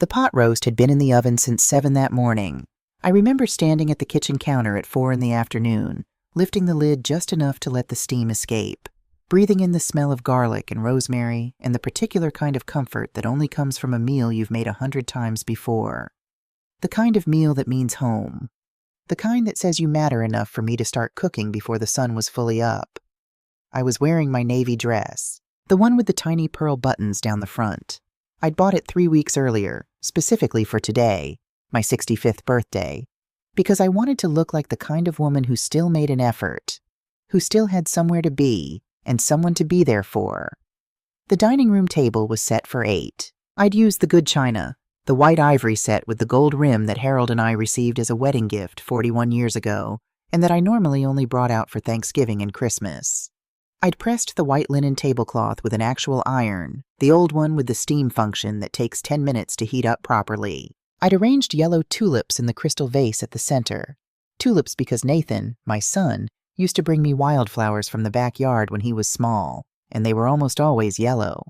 The pot roast had been in the oven since 7 that morning. I remember standing at the kitchen counter at 4 in the afternoon, lifting the lid just enough to let the steam escape, breathing in the smell of garlic and rosemary and the particular kind of comfort that only comes from a meal you've made 100 times before. The kind of meal that means home. The kind that says you matter enough for me to start cooking before the sun was fully up. I was wearing my navy dress, the one with the tiny pearl buttons down the front. I'd bought it 3 weeks earlier, specifically for today, my 65th birthday, because I wanted to look like the kind of woman who still made an effort, who still had somewhere to be and someone to be there for. The dining room table was set for 8. I'd used the good china, the white ivory set with the gold rim that Harold and I received as a wedding gift 41 years ago, and that I normally only brought out for Thanksgiving and Christmas. I'd pressed the white linen tablecloth with an actual iron, the old one with the steam function that takes 10 minutes to heat up properly. I'd arranged yellow tulips in the crystal vase at the center. Tulips because Nathan, my son, used to bring me wildflowers from the backyard when he was small, and they were almost always yellow.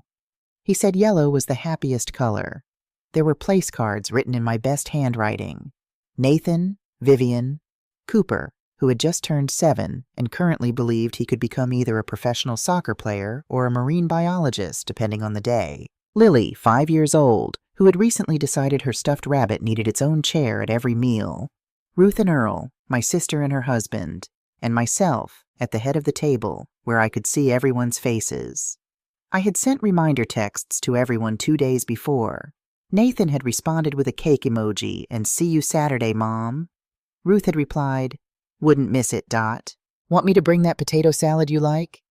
He said yellow was the happiest color. There were place cards written in my best handwriting. Nathan, Vivian, Cooper, who had just turned 7 and currently believed he could become either a professional soccer player or a marine biologist, depending on the day. Lily, 5 years old, who had recently decided her stuffed rabbit needed its own chair at every meal. Ruth and Earl, my sister and her husband, and myself at the head of the table where I could see everyone's faces. I had sent reminder texts to everyone 2 days before. Nathan had responded with a cake emoji and "See you Saturday, Mom." Ruth had replied, "Wouldn't miss it, Dot. Want me to bring that potato salad you like?"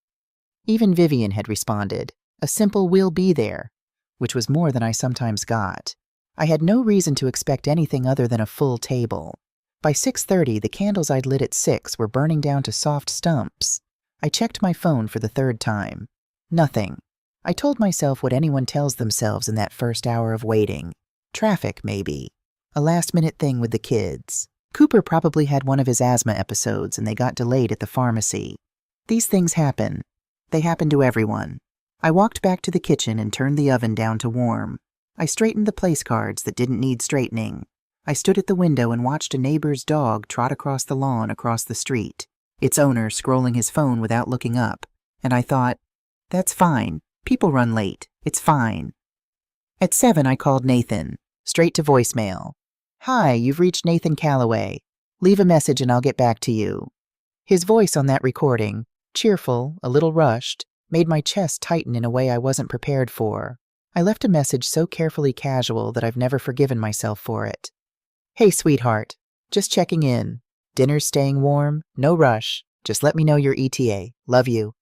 Even Vivian had responded, a simple "We'll be there," which was more than I sometimes got. I had no reason to expect anything other than a full table. By 6:30, the candles I'd lit at 6 were burning down to soft stumps. I checked my phone for the 3rd time. Nothing. I told myself what anyone tells themselves in that first hour of waiting. Traffic, maybe. A last-minute thing with the kids. Cooper probably had one of his asthma episodes and they got delayed at the pharmacy. These things happen. They happen to everyone. I walked back to the kitchen and turned the oven down to warm. I straightened the place cards that didn't need straightening. I stood at the window and watched a neighbor's dog trot across the lawn across the street, its owner scrolling his phone without looking up, and I thought, that's fine. People run late. It's fine. At 7, I called Nathan, straight to voicemail. "Hi, you've reached Nathan Calloway. Leave a message and I'll get back to you." His voice on that recording, cheerful, a little rushed, made my chest tighten in a way I wasn't prepared for. I left a message so carefully casual that I've never forgiven myself for it. "Hey, sweetheart. Just checking in. Dinner's staying warm. No rush. Just let me know your ETA. Love you."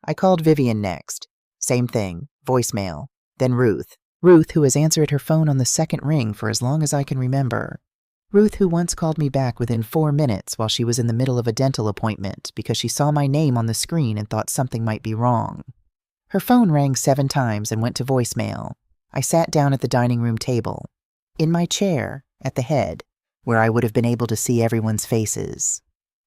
I called Vivian next. Same thing. Voicemail. Then Ruth. Ruth, who has answered her phone on the 2nd ring for as long as I can remember. Ruth, who once called me back within 4 minutes while she was in the middle of a dental appointment because she saw my name on the screen and thought something might be wrong. Her phone rang 7 times and went to voicemail. I sat down at the dining room table. In my chair, at the head, where I would have been able to see everyone's faces.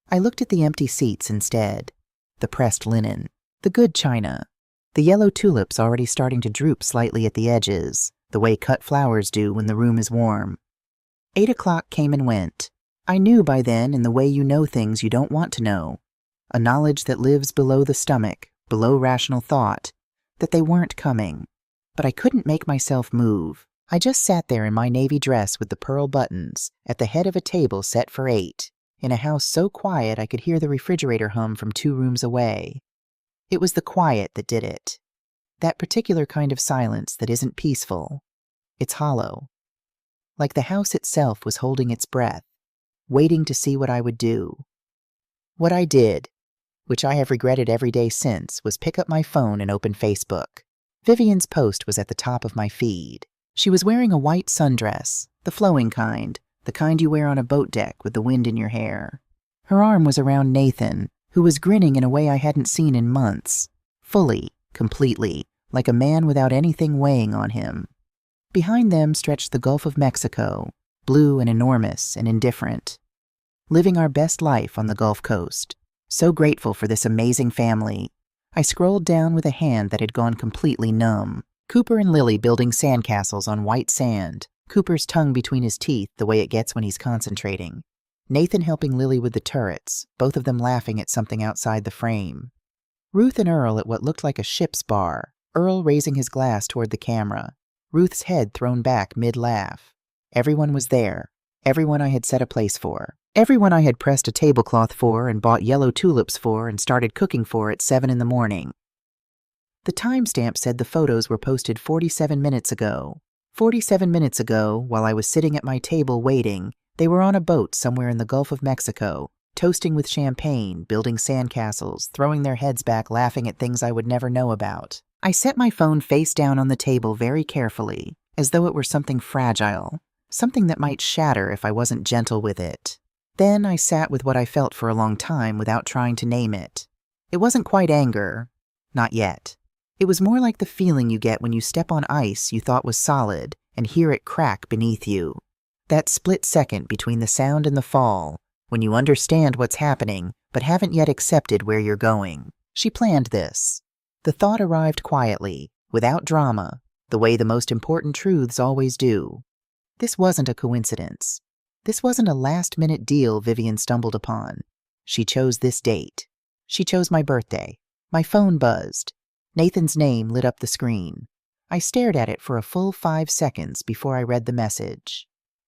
I looked at the empty seats instead. The pressed linen. The good china. The yellow tulips already starting to droop slightly at the edges, the way cut flowers do when the room is warm. 8 o'clock came and went. I knew by then, in the way you know things you don't want to know, a knowledge that lives below the stomach, below rational thought, that they weren't coming. But I couldn't make myself move. I just sat there in my navy dress with the pearl buttons, at the head of a table set for 8, in a house so quiet I could hear the refrigerator hum from 2 rooms away. It was the quiet that did it. That particular kind of silence that isn't peaceful. It's hollow. Like the house itself was holding its breath, waiting to see what I would do. What I did, which I have regretted every day since, was pick up my phone and open Facebook. Vivian's post was at the top of my feed. She was wearing a white sundress, the flowing kind, the kind you wear on a boat deck with the wind in your hair. Her arm was around Nathan, who was grinning in a way I hadn't seen in months, fully, completely, like a man without anything weighing on him. Behind them stretched the Gulf of Mexico, blue and enormous and indifferent. Living our best life on the Gulf Coast. So grateful for this amazing family. I scrolled down with a hand that had gone completely numb. Cooper and Lily building sandcastles on white sand, Cooper's tongue between his teeth the way it gets when he's concentrating. Nathan helping Lily with the turrets, both of them laughing at something outside the frame. Ruth and Earl at what looked like a ship's bar, Earl raising his glass toward the camera, Ruth's head thrown back mid-laugh. Everyone was there. Everyone I had set a place for. Everyone I had pressed a tablecloth for and bought yellow tulips for and started cooking for at 7 in the morning. The timestamp said the photos were posted 47 minutes ago. 47 minutes ago, while I was sitting at my table waiting, they were on a boat somewhere in the Gulf of Mexico, toasting with champagne, building sandcastles, throwing their heads back laughing at things I would never know about. I set my phone face down on the table very carefully, as though it were something fragile, something that might shatter if I wasn't gentle with it. Then I sat with what I felt for a long time without trying to name it. It wasn't quite anger. Not yet. It was more like the feeling you get when you step on ice you thought was solid and hear it crack beneath you. That split second between the sound and the fall, when you understand what's happening but haven't yet accepted where you're going. She planned this. The thought arrived quietly, without drama, the way the most important truths always do. This wasn't a coincidence. This wasn't a last-minute deal Vivian stumbled upon. She chose this date. She chose my birthday. My phone buzzed. Nathan's name lit up the screen. I stared at it for a full 5 seconds before I read the message.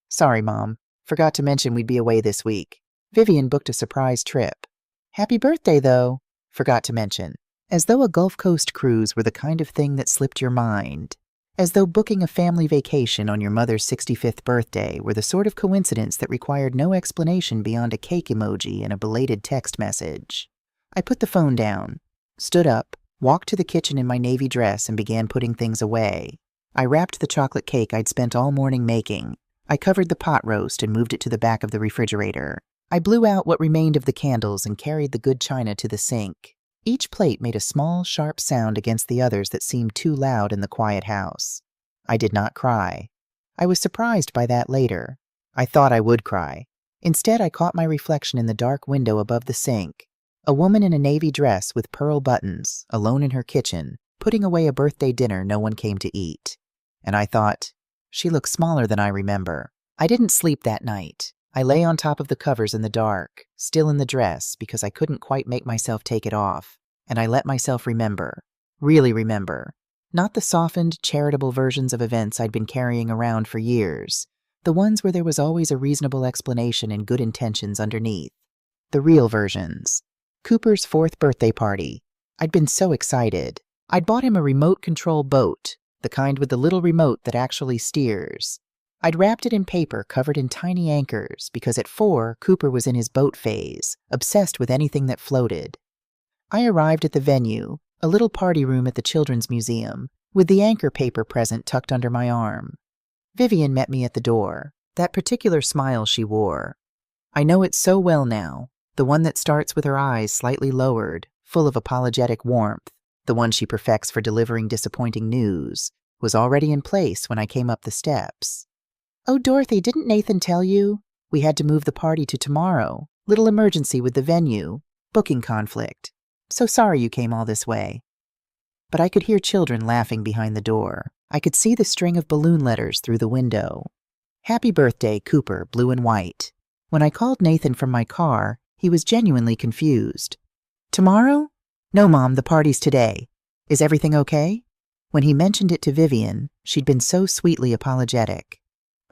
Sorry, Mom. Forgot to mention we'd be away this week. Vivian booked a surprise trip. Happy birthday, though. Forgot to mention. As though a Gulf Coast cruise were the kind of thing that slipped your mind. As though booking a family vacation on your mother's 65th birthday were the sort of coincidence that required no explanation beyond a cake emoji and a belated text message. I put the phone down, stood up, walked to the kitchen in my navy dress and began putting things away. I wrapped the chocolate cake I'd spent all morning making. I covered the pot roast and moved it to the back of the refrigerator. I blew out what remained of the candles and carried the good china to the sink. Each plate made a small, sharp sound against the others that seemed too loud in the quiet house. I did not cry. I was surprised by that later. I thought I would cry. Instead, I caught my reflection in the dark window above the sink. A woman in a navy dress with pearl buttons, alone in her kitchen, putting away a birthday dinner no one came to eat. And I thought, she looks smaller than I remember. I didn't sleep that night. I lay on top of the covers in the dark, still in the dress because I couldn't quite make myself take it off, and I let myself remember, really remember, not the softened, charitable versions of events I'd been carrying around for years, the ones where there was always a reasonable explanation and good intentions underneath, the real versions. Cooper's 4th birthday party. I'd been so excited. I'd bought him a remote control boat, the kind with the little remote that actually steers. I'd wrapped it in paper covered in tiny anchors because at 4, Cooper was in his boat phase, obsessed with anything that floated. I arrived at the venue, a little party room at the Children's Museum, with the anchor paper present tucked under my arm. Vivian met me at the door, that particular smile she wore. I know it so well now, the one that starts with her eyes slightly lowered, full of apologetic warmth, the one she perfects for delivering disappointing news, was already in place when I came up the steps. Oh, Dorothy, didn't Nathan tell you? We had to move the party to tomorrow. Little emergency with the venue. Booking conflict. So sorry you came all this way. But I could hear children laughing behind the door. I could see the string of balloon letters through the window. Happy birthday, Cooper, blue and white. When I called Nathan from my car, he was genuinely confused. Tomorrow? No, Mom, the party's today. Is everything okay? When he mentioned it to Vivian, she'd been so sweetly apologetic.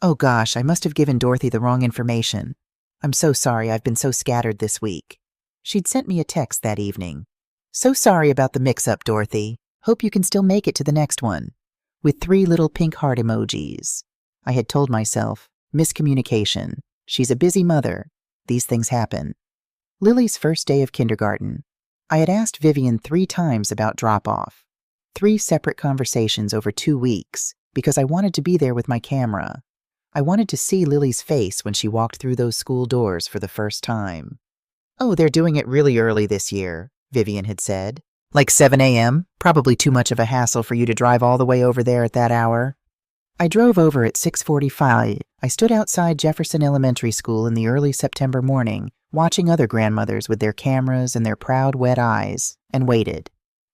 Oh gosh, I must have given Dorothy the wrong information. I'm so sorry I've been so scattered this week. She'd sent me a text that evening. So sorry about the mix-up, Dorothy. Hope you can still make it to the next one. With 3 little pink heart emojis. I had told myself, miscommunication. She's a busy mother. These things happen. Lily's first day of kindergarten. I had asked Vivian 3 times about drop-off. 3 separate conversations over 2 weeks, because I wanted to be there with my camera. I wanted to see Lily's face when she walked through those school doors for the first time. Oh, they're doing it really early this year, Vivian had said. Like 7 a.m.? Probably too much of a hassle for you to drive all the way over there at that hour. I drove over at 6:45. I stood outside Jefferson Elementary School in the early September morning, watching other grandmothers with their cameras and their proud, wet eyes, and waited.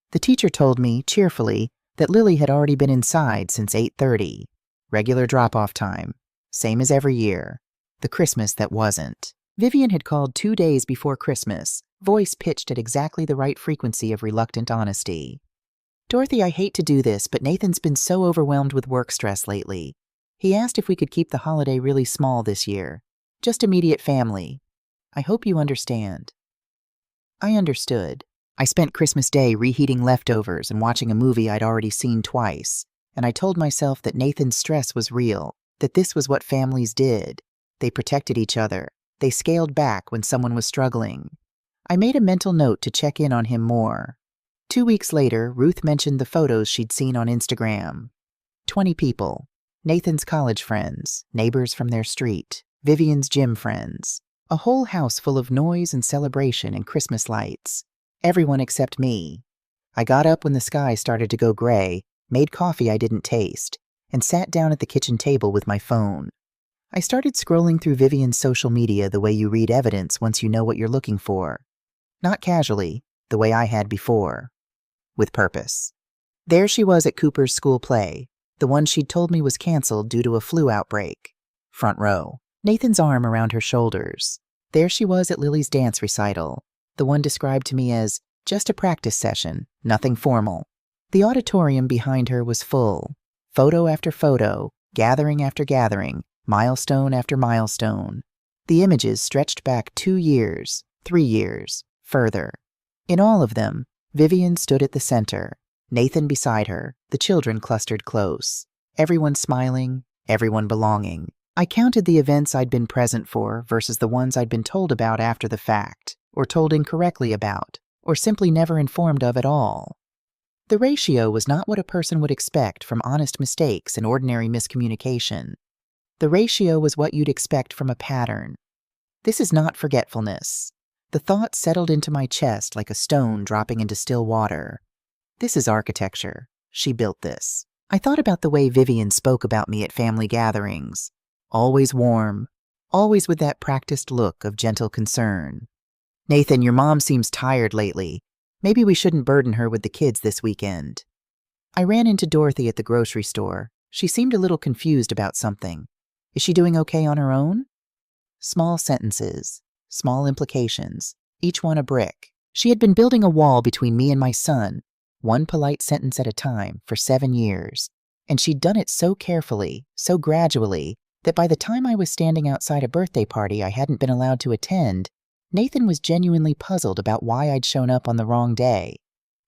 The teacher told me, cheerfully, that Lily had already been inside since 8:30. Regular drop-off time. Same as every year. The Christmas that wasn't. Vivian had called 2 days before Christmas, voice pitched at exactly the right frequency of reluctant honesty. Dorothy, I hate to do this, but Nathan's been so overwhelmed with work stress lately. He asked if we could keep the holiday really small this year. Just immediate family. I hope you understand. I understood. I spent Christmas Day reheating leftovers and watching a movie I'd already seen twice, and I told myself that Nathan's stress was real, that this was what families did. They protected each other. They scaled back when someone was struggling. I made a mental note to check in on him more. 2 weeks later, Ruth mentioned the photos she'd seen on Instagram. 20 people. Nathan's college friends, neighbors from their street, Vivian's gym friends. A whole house full of noise and celebration and Christmas lights. Everyone except me. I got up when the sky started to go gray, made coffee I didn't taste, and sat down at the kitchen table with my phone. I started scrolling through Vivian's social media the way you read evidence once you know what you're looking for. Not casually, the way I had before. With purpose. There she was at Cooper's school play, the one she'd told me was canceled due to a flu outbreak. Front row. Nathan's arm around her shoulders. There she was at Lily's dance recital, the one described to me as just a practice session, nothing formal. The auditorium behind her was full. Photo after photo, gathering after gathering, milestone after milestone. The images stretched back 2 years, 3 years, further. In all of them, Vivian stood at the center, Nathan beside her, the children clustered close. Everyone smiling, everyone belonging. I counted the events I'd been present for versus the ones I'd been told about after the fact, or told incorrectly about, or simply never informed of at all. The ratio was not what a person would expect from honest mistakes and ordinary miscommunication. The ratio was what you'd expect from a pattern. This is not forgetfulness. The thought settled into my chest like a stone dropping into still water. This is architecture. She built this. I thought about the way Vivian spoke about me at family gatherings. Always warm, always with that practiced look of gentle concern. Nathan, your mom seems tired lately. Maybe we shouldn't burden her with the kids this weekend. I ran into Dorothy at the grocery store. She seemed a little confused about something. Is she doing okay on her own? Small sentences, small implications, each one a brick. She had been building a wall between me and my son, one polite sentence at a time, for 7 years. And she'd done it so carefully, so gradually, that by the time I was standing outside a birthday party I hadn't been allowed to attend, Nathan was genuinely puzzled about why I'd shown up on the wrong day.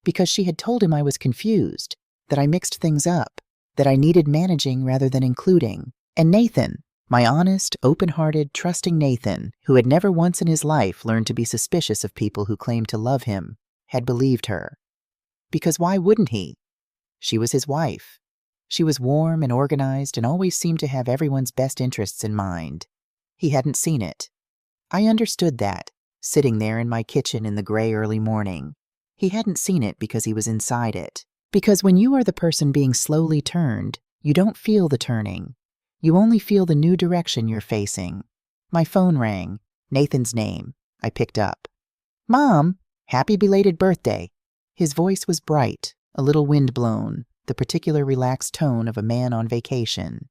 Because she had told him I was confused, that I mixed things up, that I needed managing rather than including. And Nathan, my honest, open-hearted, trusting Nathan, who had never once in his life learned to be suspicious of people who claimed to love him, had believed her. Because why wouldn't he? She was his wife. She was warm and organized and always seemed to have everyone's best interests in mind. He hadn't seen it. I understood that, sitting there in my kitchen in the gray early morning. He hadn't seen it because he was inside it. Because when you are the person being slowly turned, you don't feel the turning. You only feel the new direction you're facing. My phone rang. Nathan's name. I picked up. Mom, happy belated birthday. His voice was bright, a little windblown, the particular relaxed tone of a man on vacation.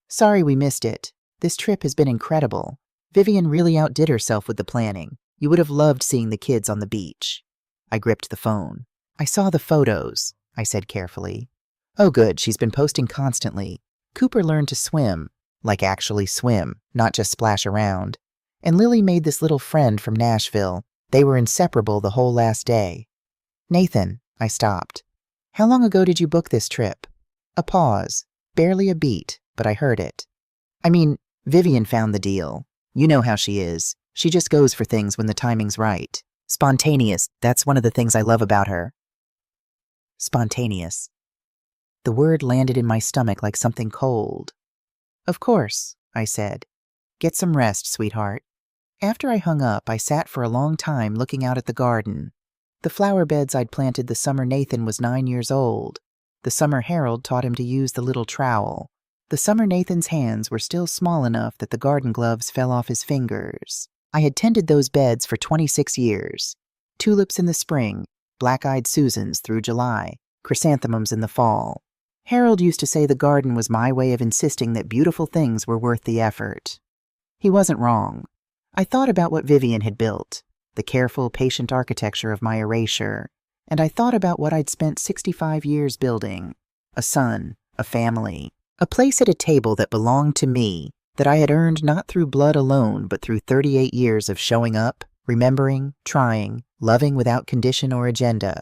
Sorry we missed it. This trip has been incredible. Vivian really outdid herself with the planning. You would have loved seeing the kids on the beach. I gripped the phone. I saw the photos, I said carefully. Oh good, she's been posting constantly. Cooper learned to swim, like actually swim, not just splash around. And Lily made this little friend from Nashville. They were inseparable the whole last day. Nathan, I stopped. How long ago did you book this trip? A pause, barely a beat, but I heard it. I mean, Vivian found the deal. You know how she is. She just goes for things when the timing's right. Spontaneous, that's one of the things I love about her. Spontaneous. The word landed in my stomach like something cold. Of course, I said. Get some rest, sweetheart. After I hung up, I sat for a long time looking out at the garden. The flower beds I'd planted the summer Nathan was 9 years old. The summer Harold taught him to use the little trowel. The summer Nathan's hands were still small enough that the garden gloves fell off his fingers. I had tended those beds for 26 years. Tulips in the spring, black-eyed Susans through July, chrysanthemums in the fall. Harold used to say the garden was my way of insisting that beautiful things were worth the effort. He wasn't wrong. I thought about what Vivian had built, the careful, patient architecture of my erasure, and I thought about what I'd spent 65 years building: a son, a family, a place at a table that belonged to me, that I had earned not through blood alone but through 38 years of showing up, remembering, trying, loving without condition or agenda.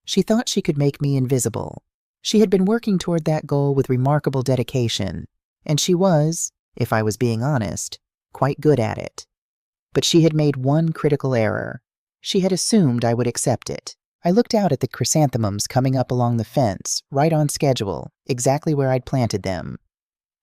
She thought she could make me invisible. She had been working toward that goal with remarkable dedication, and she was, if I was being honest, quite good at it. But she had made one critical error. She had assumed I would accept it. I looked out at the chrysanthemums coming up along the fence, right on schedule, exactly where I'd planted them.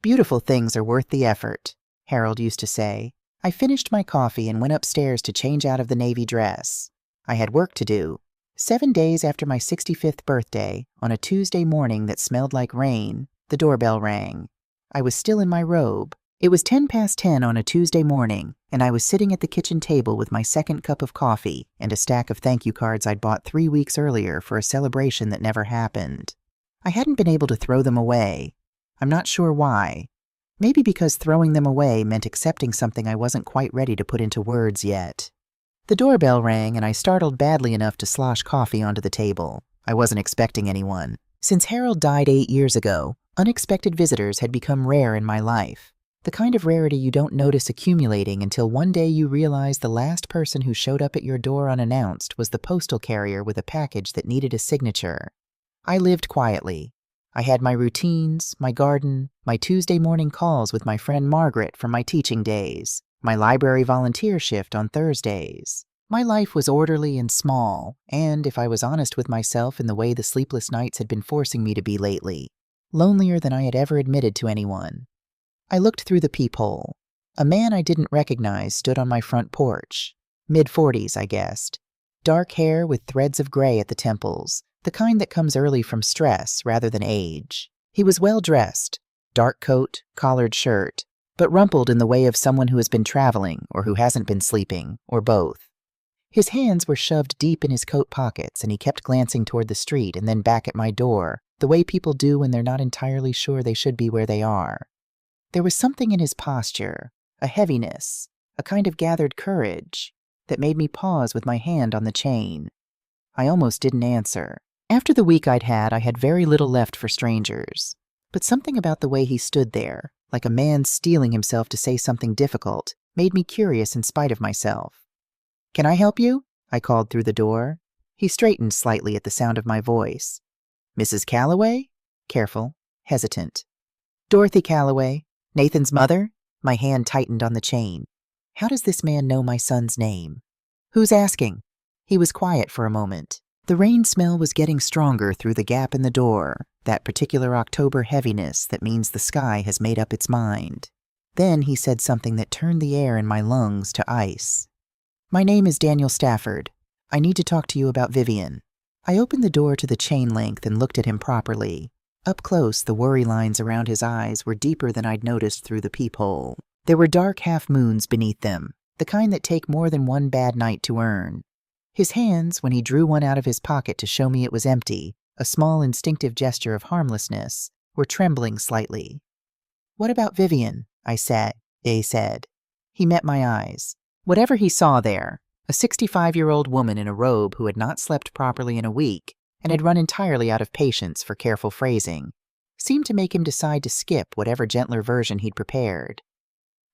Beautiful things are worth the effort, Harold used to say. I finished my coffee and went upstairs to change out of the navy dress. I had work to do. 7 days after my 65th birthday, on a Tuesday morning that smelled like rain, the doorbell rang. I was still in my robe. It was 10 past 10 on a Tuesday morning, and I was sitting at the kitchen table with my second cup of coffee and a stack of thank you cards I'd bought 3 weeks earlier for a celebration that never happened. I hadn't been able to throw them away. I'm not sure why. Maybe because throwing them away meant accepting something I wasn't quite ready to put into words yet. The doorbell rang, and I startled badly enough to slosh coffee onto the table. I wasn't expecting anyone. Since Harold died 8 years ago, unexpected visitors had become rare in my life. The kind of rarity you don't notice accumulating until one day you realize the last person who showed up at your door unannounced was the postal carrier with a package that needed a signature. I lived quietly. I had my routines, my garden, my Tuesday morning calls with my friend Margaret from my teaching days, my library volunteer shift on Thursdays. My life was orderly and small, and, if I was honest with myself in the way the sleepless nights had been forcing me to be lately, lonelier than I had ever admitted to anyone. I looked through the peephole. A man I didn't recognize stood on my front porch. Mid-40s, I guessed. Dark hair with threads of gray at the temples, the kind that comes early from stress rather than age. He was well-dressed, dark coat, collared shirt, but rumpled in the way of someone who has been traveling or who hasn't been sleeping, or both. His hands were shoved deep in his coat pockets, and he kept glancing toward the street and then back at my door, the way people do when they're not entirely sure they should be where they are. There was something in his posture, a heaviness, a kind of gathered courage, that made me pause with my hand on the chain. I almost didn't answer. After the week I had very little left for strangers. But something about the way he stood there, like a man steeling himself to say something difficult, made me curious in spite of myself. "Can I help you?" I called through the door. He straightened slightly at the sound of my voice. "Mrs. Calloway?" Careful, hesitant. "Dorothy Calloway. Nathan's mother?" My hand tightened on the chain. How does this man know my son's name? "Who's asking?" He was quiet for a moment. The rain smell was getting stronger through the gap in the door, that particular October heaviness that means the sky has made up its mind. Then he said something that turned the air in my lungs to ice. "My name is Daniel Stafford. I need to talk to you about Vivian." I opened the door to the chain length and looked at him properly. Up close, the worry lines around his eyes were deeper than I'd noticed through the peephole. There were dark half-moons beneath them, the kind that take more than one bad night to earn. His hands, when he drew one out of his pocket to show me it was empty, a small instinctive gesture of harmlessness, were trembling slightly. "What about Vivian?" I said. He met my eyes. Whatever he saw there, a 65-year-old woman in a robe who had not slept properly in a week and had run entirely out of patience for careful phrasing, seemed to make him decide to skip whatever gentler version he'd prepared.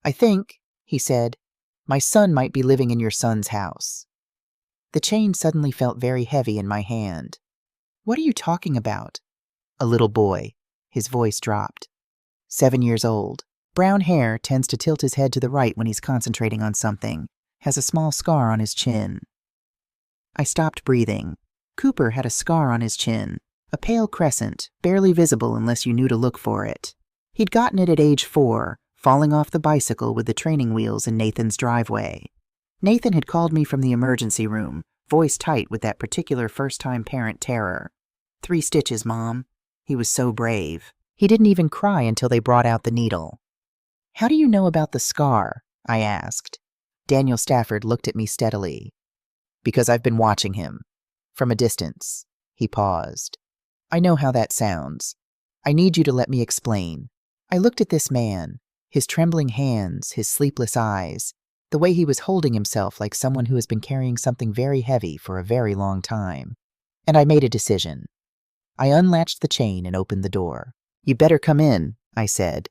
"I think," he said, "my son might be living in your son's house." The chain suddenly felt very heavy in my hand. "What are you talking about?" "A little boy." His voice dropped. 7 years old. Brown hair, tends to tilt his head to the right when he's concentrating on something. Has a small scar on his chin. I stopped breathing. Cooper had a scar on his chin, a pale crescent, barely visible unless you knew to look for it. He'd gotten it at age 4, falling off the bicycle with the training wheels in Nathan's driveway. Nathan had called me from the emergency room, voice tight with that particular first-time parent terror. 3 stitches, Mom." He was so brave. He didn't even cry until they brought out the needle. "How do you know about the scar?" I asked. Daniel Stafford looked at me steadily. "Because I've been watching him. From a distance." He paused. "I know how that sounds. I need you to let me explain. I looked at this man, his trembling hands, his sleepless eyes, the way he was holding himself like someone who has been carrying something very heavy for a very long time. And I made a decision. I unlatched the chain and opened the door. "You better come in," I said.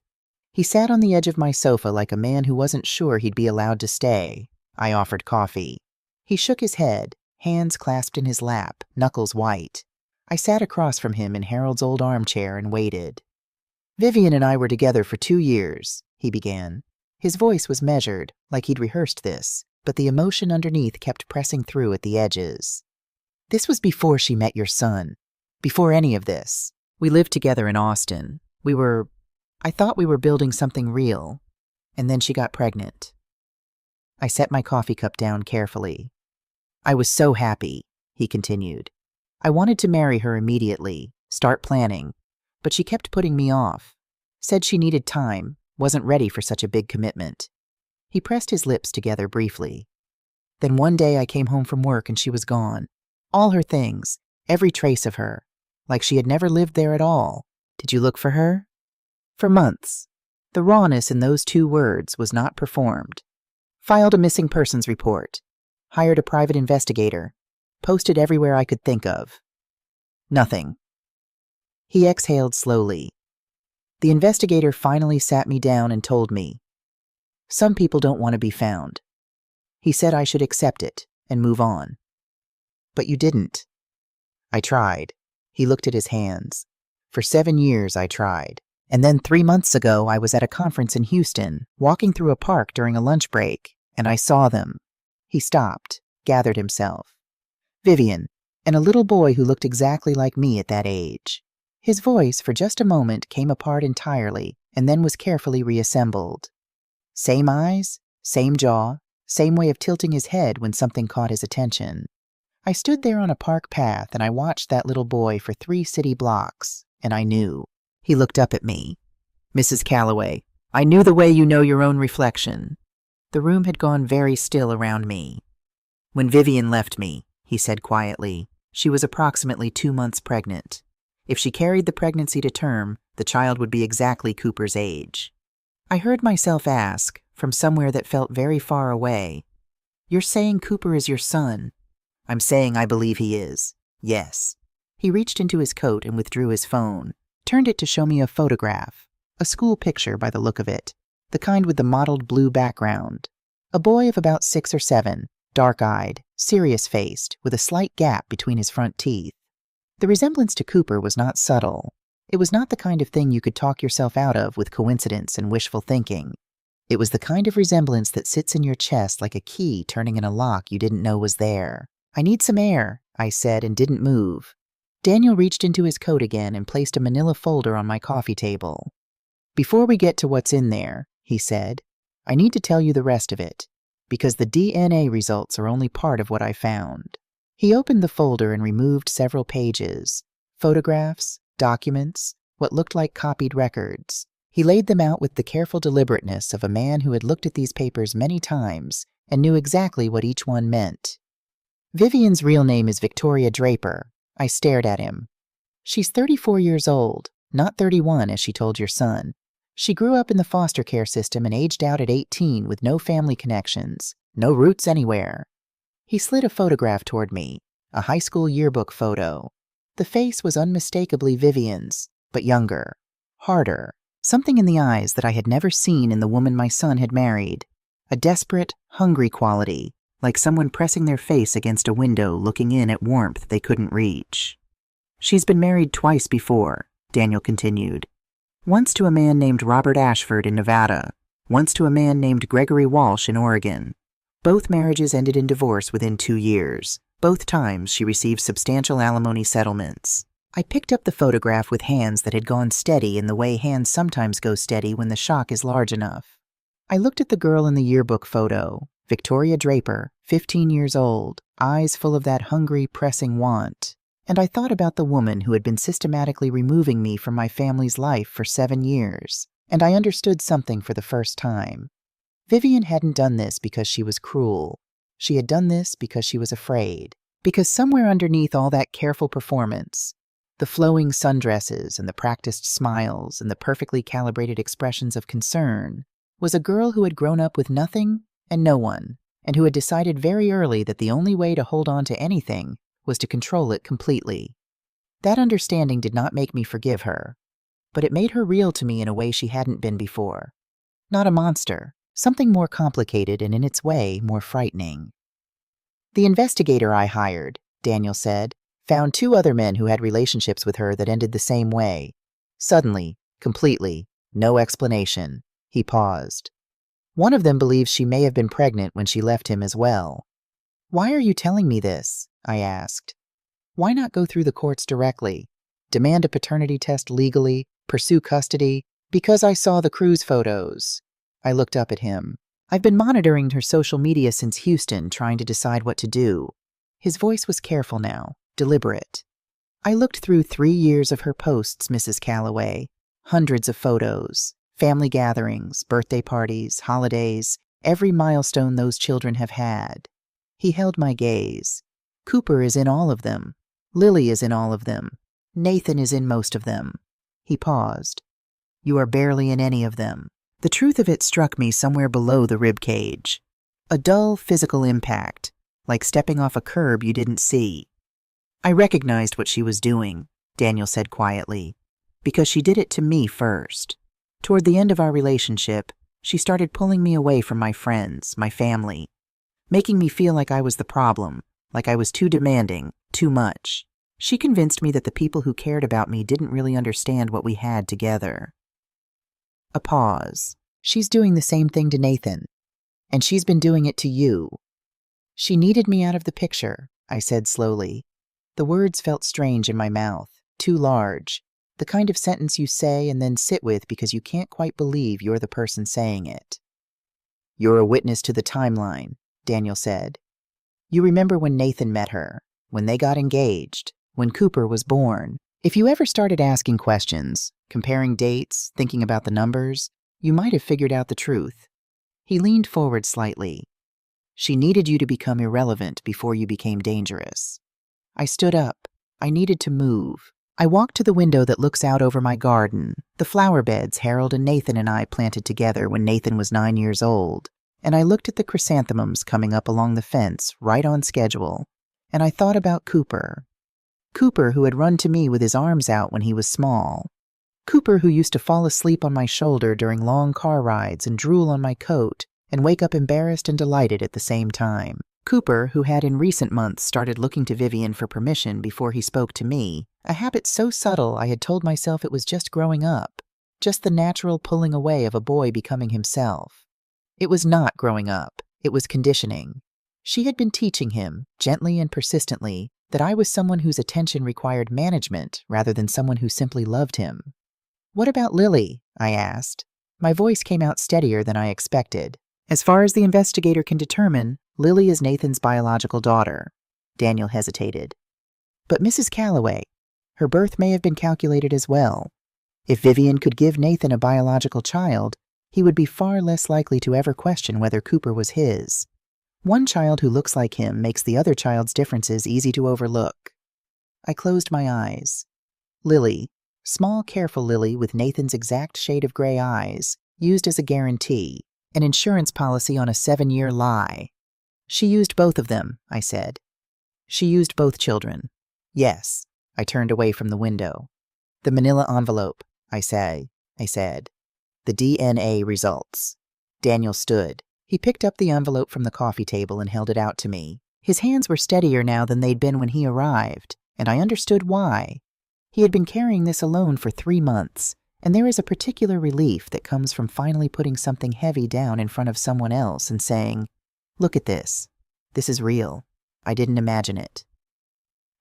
He sat on the edge of my sofa like a man who wasn't sure he'd be allowed to stay. I offered coffee. He shook his head, hands clasped in his lap, knuckles white. I sat across from him in Harold's old armchair and waited. "Vivian and I were together for 2 years, he began. His voice was measured, like he'd rehearsed this, but the emotion underneath kept pressing through at the edges. "This was before she met your son. Before any of this. We lived together in Austin. I thought we were building something real. And then she got pregnant." I set my coffee cup down carefully. "I was so happy," he continued. "I wanted to marry her immediately, start planning, but she kept putting me off. Said she needed time, wasn't ready for such a big commitment." He pressed his lips together briefly. "Then one day I came home from work and she was gone. All her things, every trace of her, like she had never lived there at all. Did you look for her?" "For months." The rawness in those 2 words was not performed. "Filed a missing persons report. Hired a private investigator. Posted everywhere I could think of. Nothing." He exhaled slowly. "The investigator finally sat me down and told me, 'Some people don't want to be found.' He said I should accept it and move on." "But you didn't." "I tried." He looked at his hands. "For 7 years I tried. And then 3 months ago I was at a conference in Houston, walking through a park during a lunch break, and I saw them." He stopped, gathered himself. "Vivian, and a little boy who looked exactly like me at that age." His voice, for just a moment, came apart entirely, and then was carefully reassembled. Same eyes, same jaw, same way of tilting his head when something caught his attention. I stood there on a park path and I watched that little boy for 3 city blocks, and I knew. He looked up at me. "Mrs. Calloway, I knew the way you know your own reflection." The room had gone very still around me. "When Vivian left me," he said quietly, "she was approximately 2 months pregnant. If she carried the pregnancy to term, the child would be exactly Cooper's age." I heard myself ask, from somewhere that felt very far away, "You're saying Cooper is your son?" "I'm saying I believe he is. Yes." He reached into his coat and withdrew his phone, turned it to show me a photograph, a school picture by the look of it, the kind with the mottled blue background. A boy of about 6 or 7, dark-eyed, serious-faced, with a slight gap between his front teeth. The resemblance to Cooper was not subtle. It was not the kind of thing you could talk yourself out of with coincidence and wishful thinking. It was the kind of resemblance that sits in your chest like a key turning in a lock you didn't know was there. "I need some air," I said, and didn't move. Daniel reached into his coat again and placed a manila folder on my coffee table. "Before we get to what's in there," he said, "I need to tell you the rest of it, because the DNA results are only part of what I found." He opened the folder and removed several pages, photographs, documents, what looked like copied records. He laid them out with the careful deliberateness of a man who had looked at these papers many times and knew exactly what each one meant. "Vivian's real name is Victoria Draper." I stared at him. "She's 34 years old, not 31 as she told your son. She grew up in the foster care system and aged out at 18 with no family connections, no roots anywhere." He slid a photograph toward me, a high school yearbook photo. The face was unmistakably Vivian's, but younger, harder, something in the eyes that I had never seen in the woman my son had married. A desperate, hungry quality, like someone pressing their face against a window looking in at warmth they couldn't reach. "She's been married twice before," Daniel continued. "Once to a man named Robert Ashford in Nevada, once to a man named Gregory Walsh in Oregon. Both marriages ended in divorce within 2 years. Both times she received substantial alimony settlements." I picked up the photograph with hands that had gone steady in the way hands sometimes go steady when the shock is large enough. I looked at the girl in the yearbook photo, Victoria Draper, 15 years old, eyes full of that hungry, pressing want. And I thought about the woman who had been systematically removing me from my family's life for 7 years, and I understood something for the first time. Vivian hadn't done this because she was cruel. She had done this because she was afraid. Because somewhere underneath all that careful performance, The flowing sundresses and the practiced smiles and the perfectly calibrated expressions of concern was a girl who had grown up with nothing and no one, and who had decided very early that the only way to hold on to anything was to control it completely. That understanding did not make me forgive her, but it made her real to me in a way she hadn't been before. Not a monster, something more complicated and in its way more frightening. The investigator I hired, Daniel said, found 2 other men who had relationships with her that ended the same way. Suddenly, completely, no explanation. He paused. One of them believes she may have been pregnant when she left him as well. Why are you telling me this? I asked. Why not go through the courts directly? Demand a paternity test legally? Pursue custody? Because I saw the cruise photos. I looked up at him. I've been monitoring her social media since Houston, trying to decide what to do. His voice was careful now, deliberate. I looked through 3 years of her posts, Mrs. Calloway. Hundreds of photos, family gatherings, birthday parties, holidays, every milestone those children have had. He held my gaze. Cooper is in all of them. Lily is in all of them. Nathan is in most of them. He paused. You are barely in any of them. The truth of it struck me somewhere below the rib cage. A dull physical impact, like stepping off a curb you didn't see. I recognized what she was doing, Daniel said quietly, because she did it to me first. Toward the end of our relationship, she started pulling me away from my friends, my family, making me feel like I was the problem, like I was too demanding, too much. She convinced me that the people who cared about me didn't really understand what we had together. A pause. She's doing the same thing to Nathan, and she's been doing it to you. She needed me out of the picture, I said slowly. The words felt strange in my mouth, too large, the kind of sentence you say and then sit with because you can't quite believe you're the person saying it. You're a witness to the timeline, Daniel said. You remember when Nathan met her, when they got engaged, when Cooper was born. If you ever started asking questions, comparing dates, thinking about the numbers, you might have figured out the truth. He leaned forward slightly. She needed you to become irrelevant before you became dangerous. I stood up. I needed to move. I walked to the window that looks out over my garden, the flower beds Harold and Nathan and I planted together when Nathan was 9 years old, and I looked at the chrysanthemums coming up along the fence, right on schedule, and I thought about Cooper. Cooper, who had run to me with his arms out when he was small. Cooper, who used to fall asleep on my shoulder during long car rides and drool on my coat and wake up embarrassed and delighted at the same time. Cooper, who had in recent months started looking to Vivian for permission before he spoke to me, a habit so subtle I had told myself it was just growing up, just the natural pulling away of a boy becoming himself. It was not growing up, it was conditioning. She had been teaching him, gently and persistently, that I was someone whose attention required management rather than someone who simply loved him. What about Lily? I asked. My voice came out steadier than I expected. As far as the investigator can determine, Lily is Nathan's biological daughter. Daniel hesitated. But Mrs. Calloway, her birth may have been calculated as well. If Vivian could give Nathan a biological child, he would be far less likely to ever question whether Cooper was his. One child who looks like him makes the other child's differences easy to overlook. I closed my eyes. Lily, small, careful Lily with Nathan's exact shade of gray eyes, used as a guarantee, an insurance policy on a 7-year lie. She used both of them, I said. She used both children. Yes. I turned away from the window. The manila envelope, I said. The DNA results. Daniel stood. He picked up the envelope from the coffee table and held it out to me. His hands were steadier now than they'd been when he arrived, and I understood why. He had been carrying this alone for 3 months, and there is a particular relief that comes from finally putting something heavy down in front of someone else and saying, "Look at this. This is real. I didn't imagine it."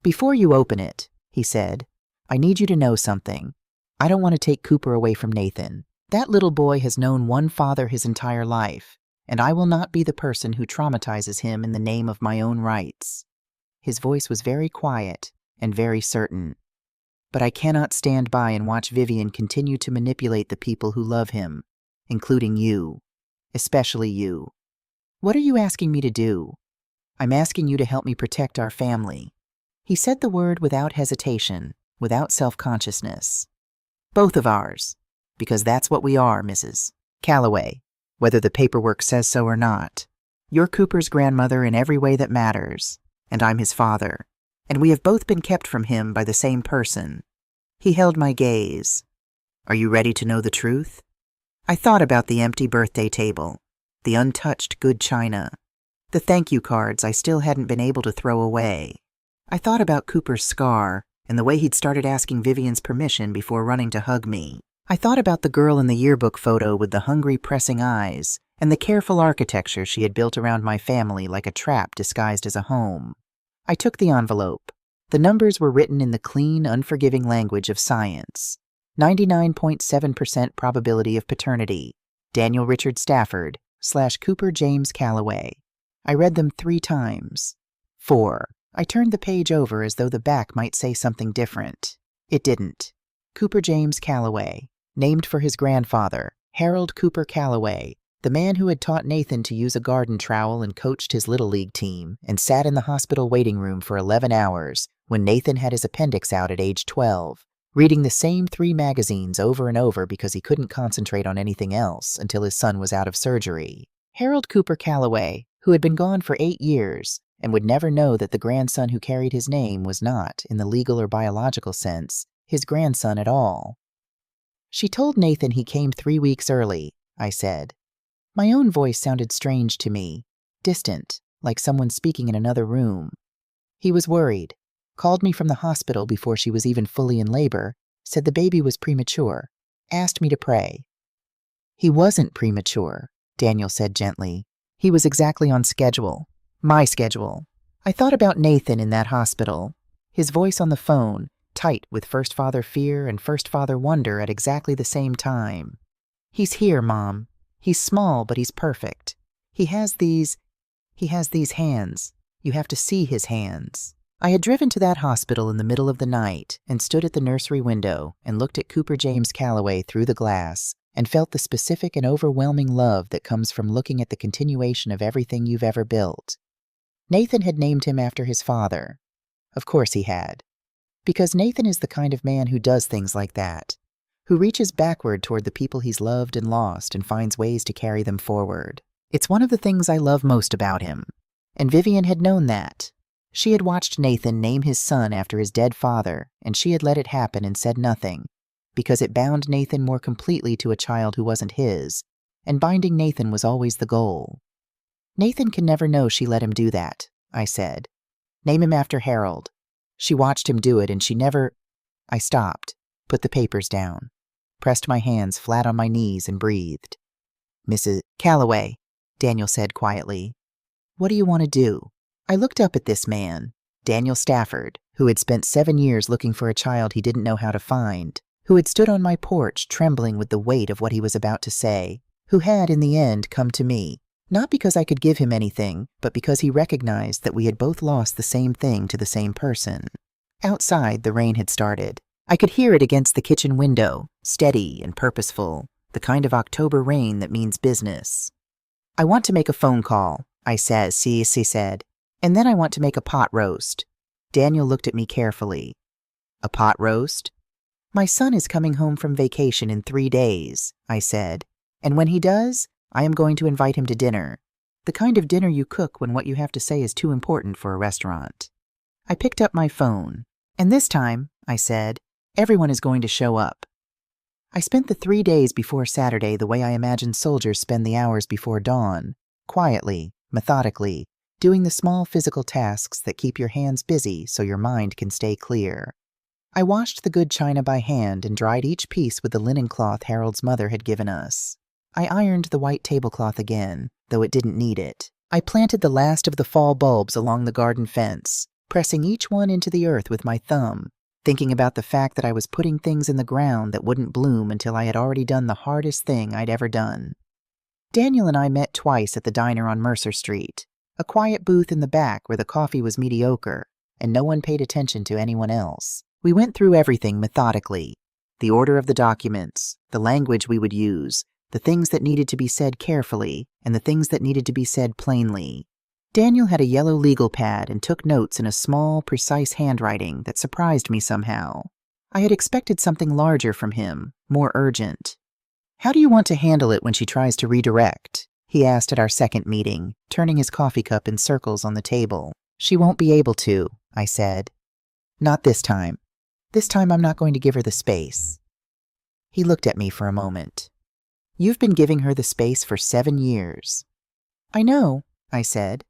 "Before you open it," he said, "I need you to know something. I don't want to take Cooper away from Nathan. That little boy has known one father his entire life, and I will not be the person who traumatizes him in the name of my own rights." His voice was very quiet and very certain. But I cannot stand by and watch Vivian continue to manipulate the people who love him, including you, especially you. What are you asking me to do? I'm asking you to help me protect our family. He said the word without hesitation, without self-consciousness. Both of ours, because that's what we are, Mrs. Calloway, whether the paperwork says so or not. You're Cooper's grandmother in every way that matters, and I'm his father, and we have both been kept from him by the same person. He held my gaze. Are you ready to know the truth? I thought about the empty birthday table, the untouched good china, the thank you cards I still hadn't been able to throw away. I thought about Cooper's scar and the way he'd started asking Vivian's permission before running to hug me. I thought about the girl in the yearbook photo with the hungry, pressing eyes and the careful architecture she had built around my family like a trap disguised as a home. I took the envelope. The numbers were written in the clean, unforgiving language of science. 99.7% probability of paternity. Daniel Richard Stafford / Cooper James Calloway. I read them 3 times. 4. I turned the page over as though the back might say something different. It didn't. Cooper James Calloway, named for his grandfather, Harold Cooper Calloway, the man who had taught Nathan to use a garden trowel and coached his Little League team and sat in the hospital waiting room for 11 hours when Nathan had his appendix out at age 12. Reading the same 3 magazines over and over because he couldn't concentrate on anything else until his son was out of surgery. Harold Cooper Calloway, who had been gone for 8 years and would never know that the grandson who carried his name was not, in the legal or biological sense, his grandson at all. She told Nathan he came 3 weeks early, I said. My own voice sounded strange to me, distant, like someone speaking in another room. He was worried. Called me from the hospital before she was even fully in labor, said the baby was premature, asked me to pray. He wasn't premature, Daniel said gently. He was exactly on schedule. My schedule. I thought about Nathan in that hospital, his voice on the phone, tight with first father fear and first father wonder at exactly the same time. He's here, Mom. He's small, but he's perfect. He has these hands. You have to see his hands. I had driven to that hospital in the middle of the night and stood at the nursery window and looked at Cooper James Calloway through the glass and felt the specific and overwhelming love that comes from looking at the continuation of everything you've ever built. Nathan had named him after his father. Of course he had. Because Nathan is the kind of man who does things like that, who reaches backward toward the people he's loved and lost and finds ways to carry them forward. It's one of the things I love most about him. And Vivian had known that. She had watched Nathan name his son after his dead father, and she had let it happen and said nothing, because it bound Nathan more completely to a child who wasn't his, and binding Nathan was always the goal. Nathan can never know she let him do that, I said. Name him after Harold. She watched him do it, and she never... I stopped, put the papers down, pressed my hands flat on my knees and breathed. Mrs. Calloway, Daniel said quietly. What do you want to do? I looked up at this man, Daniel Stafford, who had spent 7 years looking for a child he didn't know how to find, who had stood on my porch trembling with the weight of what he was about to say, who had, in the end, come to me, not because I could give him anything, but because he recognized that we had both lost the same thing to the same person. Outside, the rain had started. I could hear it against the kitchen window, steady and purposeful, the kind of October rain that means business. I want to make a phone call, I said, she said. And then I want to make a pot roast. Daniel looked at me carefully. A pot roast? My son is coming home from vacation in 3 days, I said. And when he does, I am going to invite him to dinner. The kind of dinner you cook when what you have to say is too important for a restaurant. I picked up my phone. And this time, I said, everyone is going to show up. I spent the 3 days before Saturday the way I imagine soldiers spend the hours before dawn, quietly, methodically, doing the small physical tasks that keep your hands busy so your mind can stay clear. I washed the good china by hand and dried each piece with the linen cloth Harold's mother had given us. I ironed the white tablecloth again, though it didn't need it. I planted the last of the fall bulbs along the garden fence, pressing each one into the earth with my thumb, thinking about the fact that I was putting things in the ground that wouldn't bloom until I had already done the hardest thing I'd ever done. Daniel and I met twice at the diner on Mercer Street, a quiet booth in the back where the coffee was mediocre, and no one paid attention to anyone else. We went through everything methodically, the order of the documents, the language we would use, the things that needed to be said carefully, and the things that needed to be said plainly. Daniel had a yellow legal pad and took notes in a small, precise handwriting that surprised me somehow. I had expected something larger from him, more urgent. "How do you want to handle it when she tries to redirect?" he asked at our second meeting, turning his coffee cup in circles on the table. "She won't be able to," I said. "Not this time. This time I'm not going to give her the space." He looked at me for a moment. "You've been giving her the space for 7 years." "I know," I said.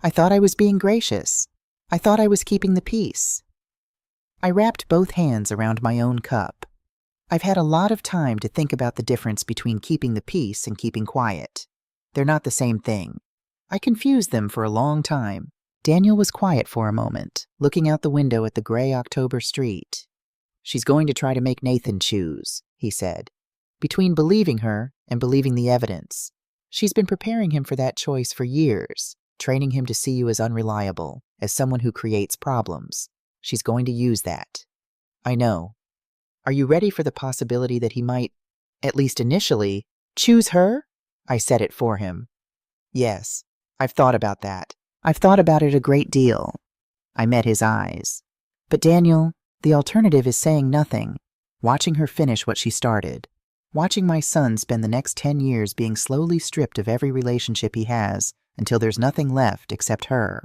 "I thought I was being gracious. I thought I was keeping the peace." I wrapped both hands around my own cup. I've had a lot of time to think about the difference between keeping the peace and keeping quiet. They're not the same thing. I confused them for a long time. Daniel was quiet for a moment, looking out the window at the gray October street. "She's going to try to make Nathan choose," he said. "Between believing her and believing the evidence. She's been preparing him for that choice for years, training him to see you as unreliable, as someone who creates problems. She's going to use that. I know. Are you ready for the possibility that he might, at least initially, choose her?" I said it for him. "Yes, I've thought about that. I've thought about it a great deal." I met his eyes. "But Daniel, the alternative is saying nothing, watching her finish what she started, watching my son spend the next 10 years being slowly stripped of every relationship he has until there's nothing left except her."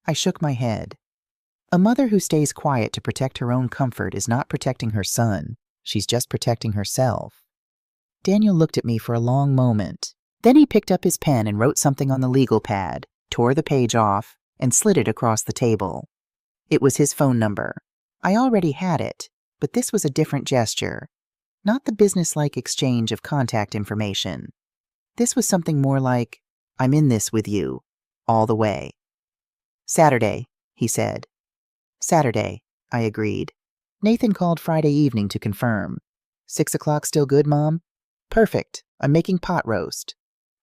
I shook my head. A mother who stays quiet to protect her own comfort is not protecting her son. She's just protecting herself. Daniel looked at me for a long moment. Then he picked up his pen and wrote something on the legal pad, tore the page off, and slid it across the table. It was his phone number. I already had it, but this was a different gesture. Not the businesslike exchange of contact information. This was something more like, "I'm in this with you, all the way." "Saturday," he said. "Saturday," I agreed. Nathan called Friday evening to confirm. 6 o'clock still good, Mom?" "Perfect. I'm making pot roast."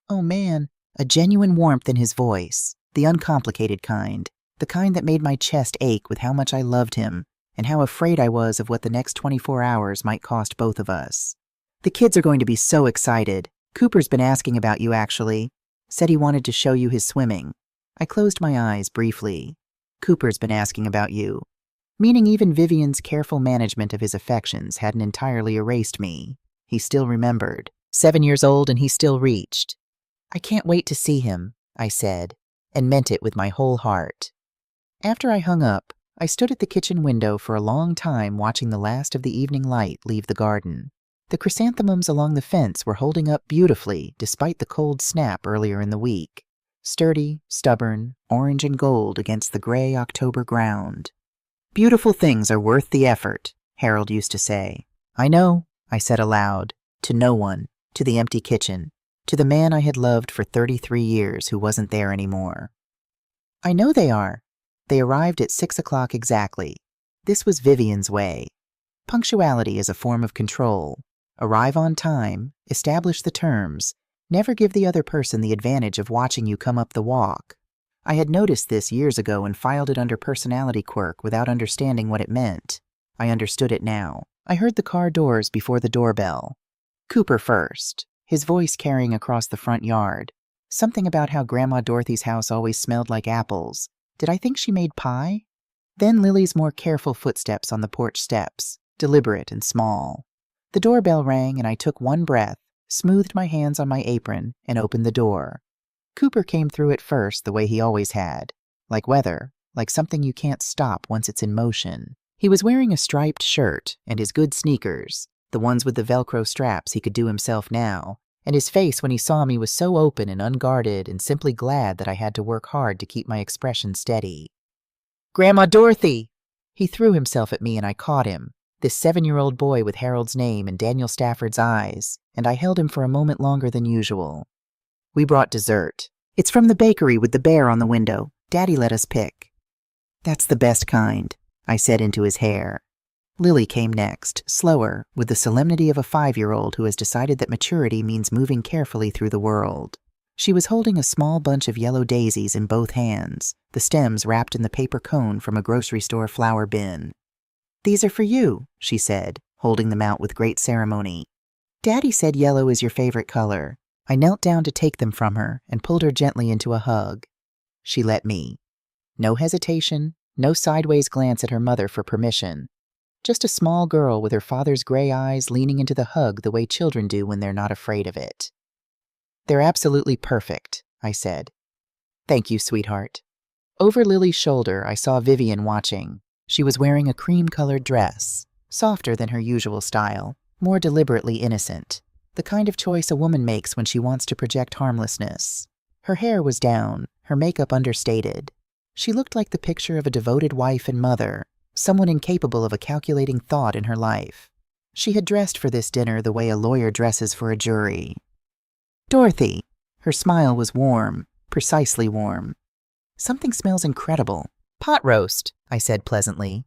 "Oh, man." A genuine warmth in his voice, the uncomplicated kind, the kind that made my chest ache with how much I loved him and how afraid I was of what the next 24 hours might cost both of us. "The kids are going to be so excited. Cooper's been asking about you, actually. Said he wanted to show you his swimming." I closed my eyes briefly. "Cooper's been asking about you." Meaning even Vivian's careful management of his affections hadn't entirely erased me. He still remembered. 7 years old and he still reached. "I can't wait to see him," I said, and meant it with my whole heart. After I hung up, I stood at the kitchen window for a long time watching the last of the evening light leave the garden. The chrysanthemums along the fence were holding up beautifully despite the cold snap earlier in the week. Sturdy, stubborn, orange and gold against the gray October ground. "Beautiful things are worth the effort," Harold used to say. "I know," I said aloud, to no one, to the empty kitchen, to the man I had loved for 33 years who wasn't there anymore. "I know they are." They arrived at 6 o'clock exactly. This was Vivian's way. Punctuality is a form of control. Arrive on time, establish the terms, never give the other person the advantage of watching you come up the walk. I had noticed this years ago and filed it under personality quirk without understanding what it meant. I understood it now. I heard the car doors before the doorbell. Cooper first, his voice carrying across the front yard. Something about how Grandma Dorothy's house always smelled like apples. Did I think she made pie? Then Lily's more careful footsteps on the porch steps, deliberate and small. The doorbell rang and I took one breath, smoothed my hands on my apron, and opened the door. Cooper came through it first the way he always had. Like weather, like something you can't stop once it's in motion. He was wearing a striped shirt and his good sneakers, the ones with the Velcro straps he could do himself now, and his face when he saw me was so open and unguarded and simply glad that I had to work hard to keep my expression steady. "Grandma Dorothy!" He threw himself at me and I caught him, this 7-year-old boy with Harold's name and Daniel Stafford's eyes, and I held him for a moment longer than usual. "We brought dessert. It's from the bakery with the bear on the window. Daddy let us pick." "That's the best kind," I said into his hair. Lily came next, slower, with the solemnity of a 5-year-old who has decided that maturity means moving carefully through the world. She was holding a small bunch of yellow daisies in both hands, the stems wrapped in the paper cone from a grocery store flower bin. "These are for you," she said, holding them out with great ceremony. "Daddy said yellow is your favorite color." I knelt down to take them from her and pulled her gently into a hug. She let me. No hesitation, no sideways glance at her mother for permission. Just a small girl with her father's gray eyes leaning into the hug the way children do when they're not afraid of it. "They're absolutely perfect," I said. "Thank you, sweetheart." Over Lily's shoulder, I saw Vivian watching. She was wearing a cream-colored dress, softer than her usual style, more deliberately innocent, the kind of choice a woman makes when she wants to project harmlessness. Her hair was down, her makeup understated. She looked like the picture of a devoted wife and mother, someone incapable of a calculating thought in her life. She had dressed for this dinner the way a lawyer dresses for a jury. "Dorothy." Her smile was warm, precisely warm. "Something smells incredible." "Pot roast," I said pleasantly.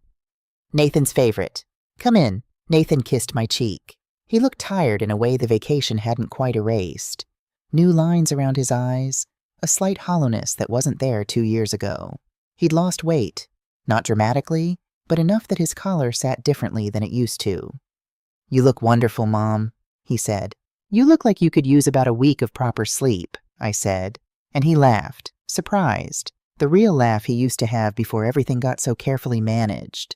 "Nathan's favorite. Come in." Nathan kissed my cheek. He looked tired in a way the vacation hadn't quite erased. New lines around his eyes, a slight hollowness that wasn't there 2 years ago. He'd lost weight, not dramatically, but enough that his collar sat differently than it used to. "You look wonderful, Mom," he said. "You look like you could use about a week of proper sleep," I said, and he laughed, surprised, the real laugh he used to have before everything got so carefully managed.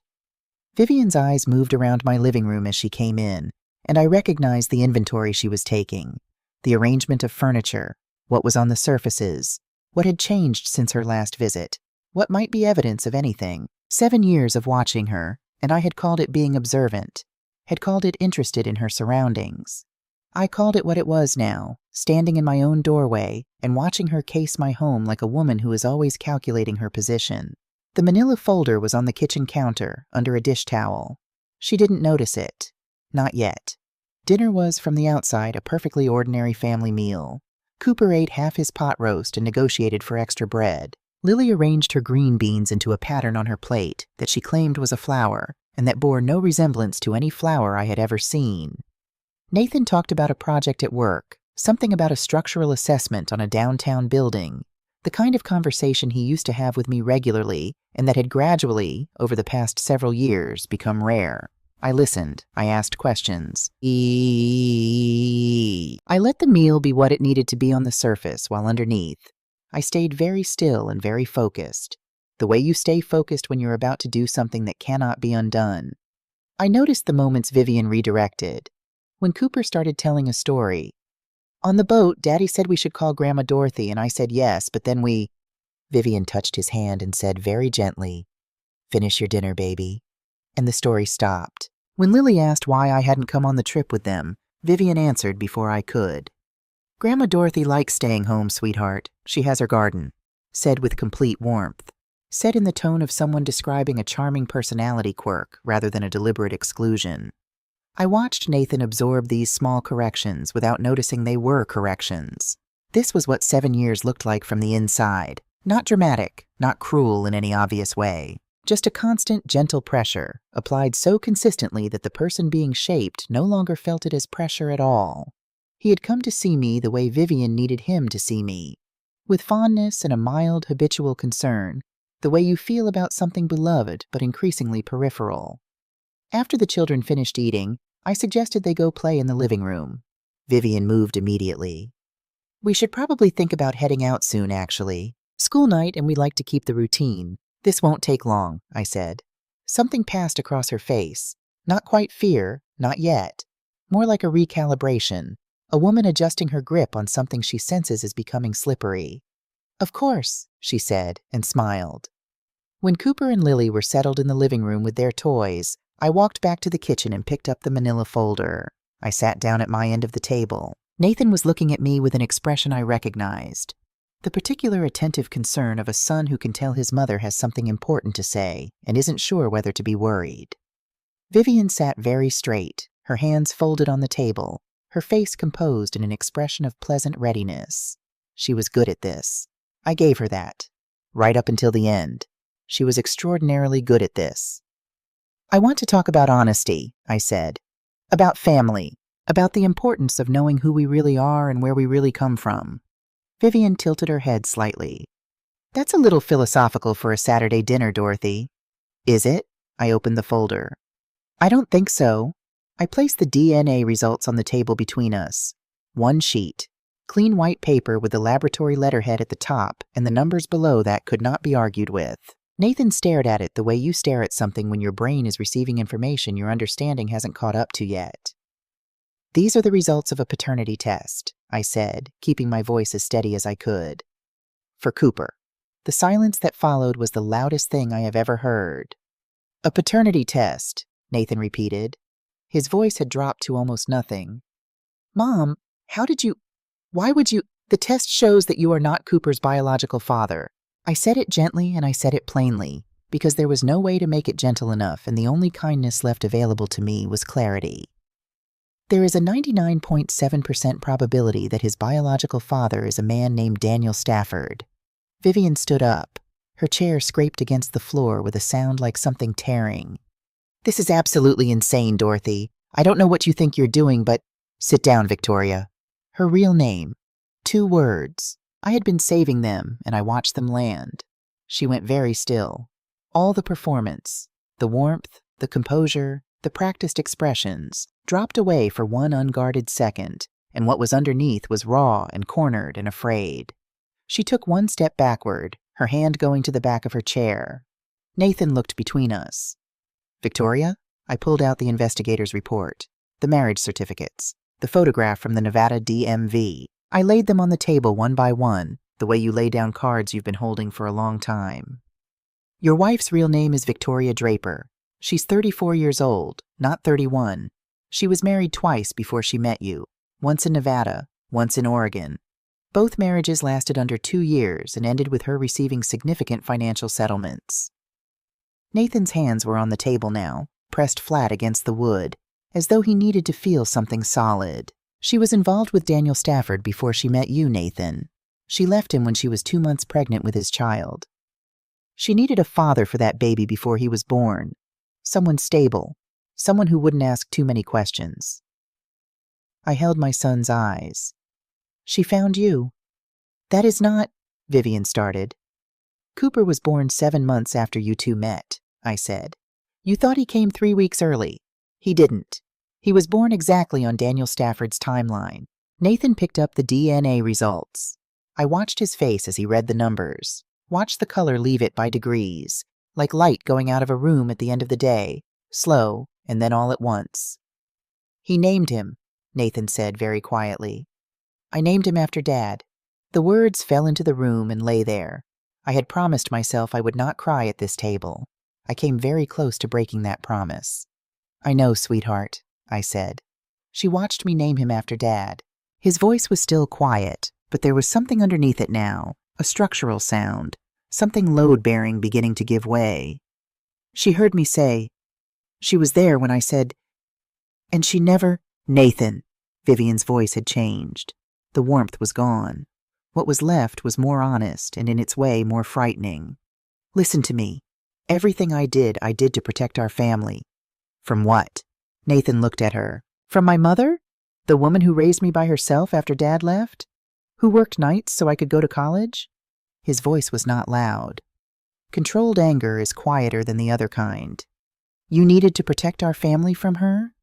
Vivian's eyes moved around my living room as she came in, and I recognized the inventory she was taking, the arrangement of furniture, what was on the surfaces, what had changed since her last visit, what might be evidence of anything. 7 years of watching her, and I had called it being observant, had called it interested in her surroundings. I called it what it was now, standing in my own doorway and watching her case my home like a woman who is always calculating her position. The manila folder was on the kitchen counter, under a dish towel. She didn't notice it. Not yet. Dinner was, from the outside, a perfectly ordinary family meal. Cooper ate half his pot roast and negotiated for extra bread. Lily arranged her green beans into a pattern on her plate that she claimed was a flower, and that bore no resemblance to any flower I had ever seen. Nathan talked about a project at work, something about a structural assessment on a downtown building, the kind of conversation he used to have with me regularly and that had gradually, over the past several years, become rare. I listened. I asked questions. I let the meal be what it needed to be on the surface while underneath. I stayed very still and very focused, the way you stay focused when you're about to do something that cannot be undone. I noticed the moments Vivian redirected. When Cooper started telling a story. "On the boat, Daddy said we should call Grandma Dorothy, and I said yes, but then we—" Vivian touched his hand and said very gently, "Finish your dinner, baby." And the story stopped. When Lily asked why I hadn't come on the trip with them, Vivian answered before I could. "Grandma Dorothy likes staying home, sweetheart. She has her garden," said with complete warmth, said in the tone of someone describing a charming personality quirk rather than a deliberate exclusion. I watched Nathan absorb these small corrections without noticing they were corrections. This was what 7 years looked like from the inside. Not dramatic, not cruel in any obvious way. Just a constant, gentle pressure, applied so consistently that the person being shaped no longer felt it as pressure at all. He had come to see me the way Vivian needed him to see me, with fondness and a mild, habitual concern, the way you feel about something beloved but increasingly peripheral. After the children finished eating, I suggested they go play in the living room. Vivian moved immediately. "We should probably think about heading out soon, actually. School night, and we'd like to keep the routine. This won't take long," I said. Something passed across her face. Not quite fear, not yet. More like a recalibration, a woman adjusting her grip on something she senses is becoming slippery. "Of course," she said, and smiled. When Cooper and Lily were settled in the living room with their toys, I walked back to the kitchen and picked up the manila folder. I sat down at my end of the table. Nathan was looking at me with an expression I recognized. The particular attentive concern of a son who can tell his mother has something important to say and isn't sure whether to be worried. Vivian sat very straight, her hands folded on the table, her face composed in an expression of pleasant readiness. She was good at this. I gave her that. Right up until the end. She was extraordinarily good at this. "I want to talk about honesty," I said. "About family. About the importance of knowing who we really are and where we really come from." Vivian tilted her head slightly. "That's a little philosophical for a Saturday dinner, Dorothy." "Is it?" I opened the folder. "I don't think so." I placed the DNA results on the table between us. One sheet. Clean white paper with the laboratory letterhead at the top, and the numbers below that could not be argued with. Nathan stared at it the way you stare at something when your brain is receiving information your understanding hasn't caught up to yet. "These are the results of a paternity test," I said, keeping my voice as steady as I could. "For Cooper." The silence that followed was the loudest thing I have ever heard. "A paternity test," Nathan repeated. His voice had dropped to almost nothing. "Mom, why would you? The test shows that you are not Cooper's biological father." I said it gently and I said it plainly, because there was no way to make it gentle enough, and the only kindness left available to me was clarity. "There is a 99.7% probability that his biological father is a man named Daniel Stafford." Vivian stood up. Her chair scraped against the floor with a sound like something tearing. "This is absolutely insane, Dorothy. I don't know what you think you're doing, but—" "Sit down, Victoria." Her real name. 2 words. I had been saving them, and I watched them land. She went very still. All the performance, the warmth, the composure, the practiced expressions, dropped away for one unguarded second, and what was underneath was raw and cornered and afraid. She took 1 step backward, her hand going to the back of her chair. Nathan looked between us. "Victoria?" I pulled out the investigator's report, the marriage certificates, the photograph from the Nevada DMV. I laid them on the table one by one, the way you lay down cards you've been holding for a long time. "Your wife's real name is Victoria Draper. She's 34 years old, not 31. She was married twice before she met you, once in Nevada, once in Oregon. Both marriages lasted under 2 years and ended with her receiving significant financial settlements." Nathan's hands were on the table now, pressed flat against the wood, as though he needed to feel something solid. "She was involved with Daniel Stafford before she met you, Nathan. She left him when she was 2 months pregnant with his child. She needed a father for that baby before he was born. Someone stable, someone who wouldn't ask too many questions." I held my son's eyes. "She found you." "That is not—" Vivian started. "Cooper was born 7 months after you two met," I said. "You thought he came 3 weeks early. He didn't. He was born exactly on Daniel Stafford's timeline." Nathan picked up the DNA results. I watched his face as he read the numbers, watched the color leave it by degrees, like light going out of a room at the end of the day, slow and then all at once. "He named him," Nathan said very quietly. "I named him after Dad." The words fell into the room and lay there. I had promised myself I would not cry at this table. I came very close to breaking that promise. "I know, sweetheart," I said. She watched me name him after Dad. His voice was still quiet, but there was something underneath it now, a structural sound, something load-bearing beginning to give way. She heard me say, "She was there when I said, and she never—" "Nathan!" Vivian's voice had changed. The warmth was gone. What was left was more honest and in its way more frightening. "Listen to me. Everything I did to protect our family." "From what?" Nathan looked at her. "From my mother? The woman who raised me by herself after Dad left? Who worked nights so I could go to college?" His voice was not loud. Controlled anger is quieter than the other kind. "You needed to protect our family from her?"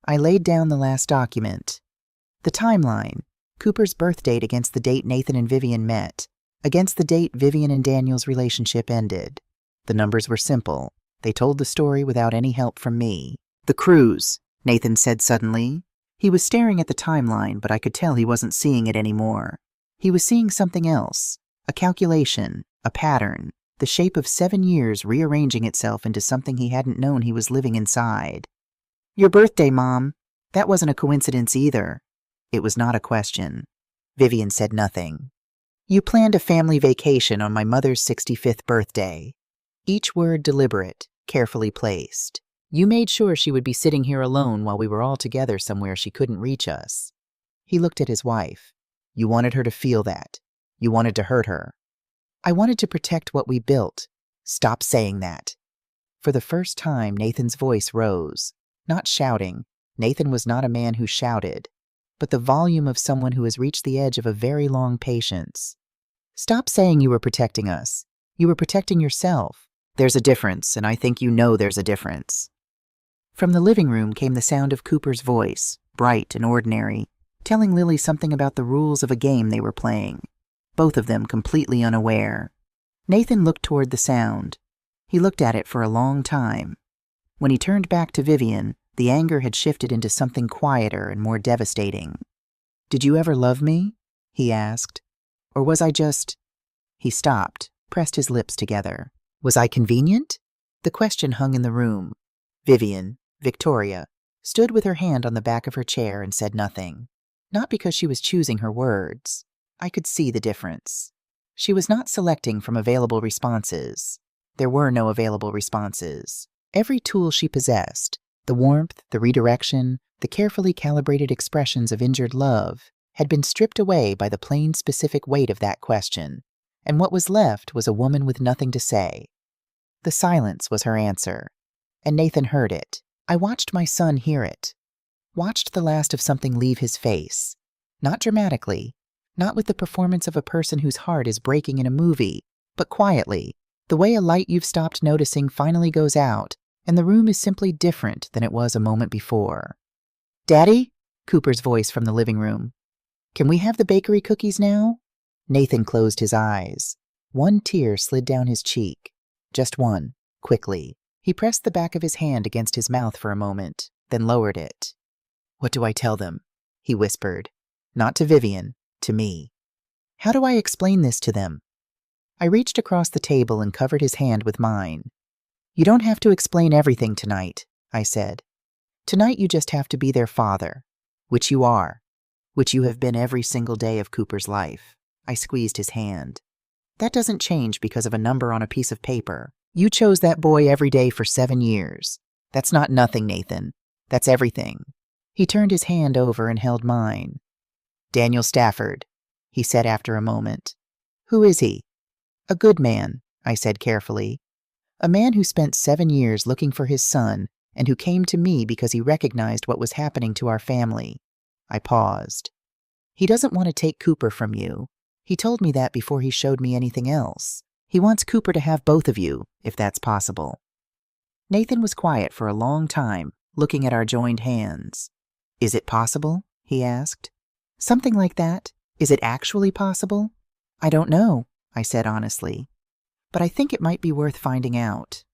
I laid down the last document. The timeline, Cooper's birth date against the date Nathan and Vivian met, against the date Vivian and Daniel's relationship ended. The numbers were simple. They told the story without any help from me. "The cruise," Nathan said suddenly. He was staring at the timeline, but I could tell he wasn't seeing it anymore. He was seeing something else, a calculation, a pattern, the shape of 7 years rearranging itself into something he hadn't known he was living inside. "Your birthday, Mom. That wasn't a coincidence either." It was not a question. Vivian said nothing. "You planned a family vacation on my mother's 65th birthday." Each word deliberate, carefully placed. "You made sure she would be sitting here alone while we were all together somewhere she couldn't reach us." He looked at his wife. "You wanted her to feel that. You wanted to hurt her." "I wanted to protect what we built." "Stop saying that." For the first time, Nathan's voice rose. Not shouting. Nathan was not a man who shouted, but the volume of someone who has reached the edge of a very long patience. "Stop saying you were protecting us. You were protecting yourself. There's a difference, and I think you know there's a difference." From the living room came the sound of Cooper's voice, bright and ordinary, telling Lily something about the rules of a game they were playing, both of them completely unaware. Nathan looked toward the sound. He looked at it for a long time. When he turned back to Vivian, the anger had shifted into something quieter and more devastating. "Did you ever love me?" he asked. "Or was I just—" He stopped, pressed his lips together. "Was I convenient?" The question hung in the room. Vivian, Victoria, stood with her hand on the back of her chair and said nothing. Not because she was choosing her words. I could see the difference. She was not selecting from available responses. There were no available responses. Every tool she possessed, the warmth, the redirection, the carefully calibrated expressions of injured love, had been stripped away by the plain specific weight of that question, and what was left was a woman with nothing to say. The silence was her answer, and Nathan heard it. I watched my son hear it. Watched the last of something leave his face. Not dramatically, not with the performance of a person whose heart is breaking in a movie, but quietly, the way a light you've stopped noticing finally goes out, and the room is simply different than it was a moment before. "Daddy?" Cooper's voice from the living room. "Can we have the bakery cookies now?" Nathan closed his eyes. One tear slid down his cheek. Just one, quickly. He pressed the back of his hand against his mouth for a moment, then lowered it. "What do I tell them?" he whispered. Not to Vivian, to me. "How do I explain this to them?" I reached across the table and covered his hand with mine. "You don't have to explain everything tonight," I said. "Tonight you just have to be their father, which you are, which you have been every single day of Cooper's life." I squeezed his hand. "That doesn't change because of a number on a piece of paper. You chose that boy every day for 7 years. That's not nothing, Nathan. That's everything." He turned his hand over and held mine. "Daniel Stafford," he said after a moment. "Who is he?" "A good man," I said carefully. "A man who spent 7 years looking for his son and who came to me because he recognized what was happening to our family." I paused. "He doesn't want to take Cooper from you. He told me that before he showed me anything else. He wants Cooper to have both of you, if that's possible." Nathan was quiet for a long time, looking at our joined hands. "Is it possible?" he asked. "Something like that? Is it actually possible?" "I don't know," I said honestly. "But I think it might be worth finding out."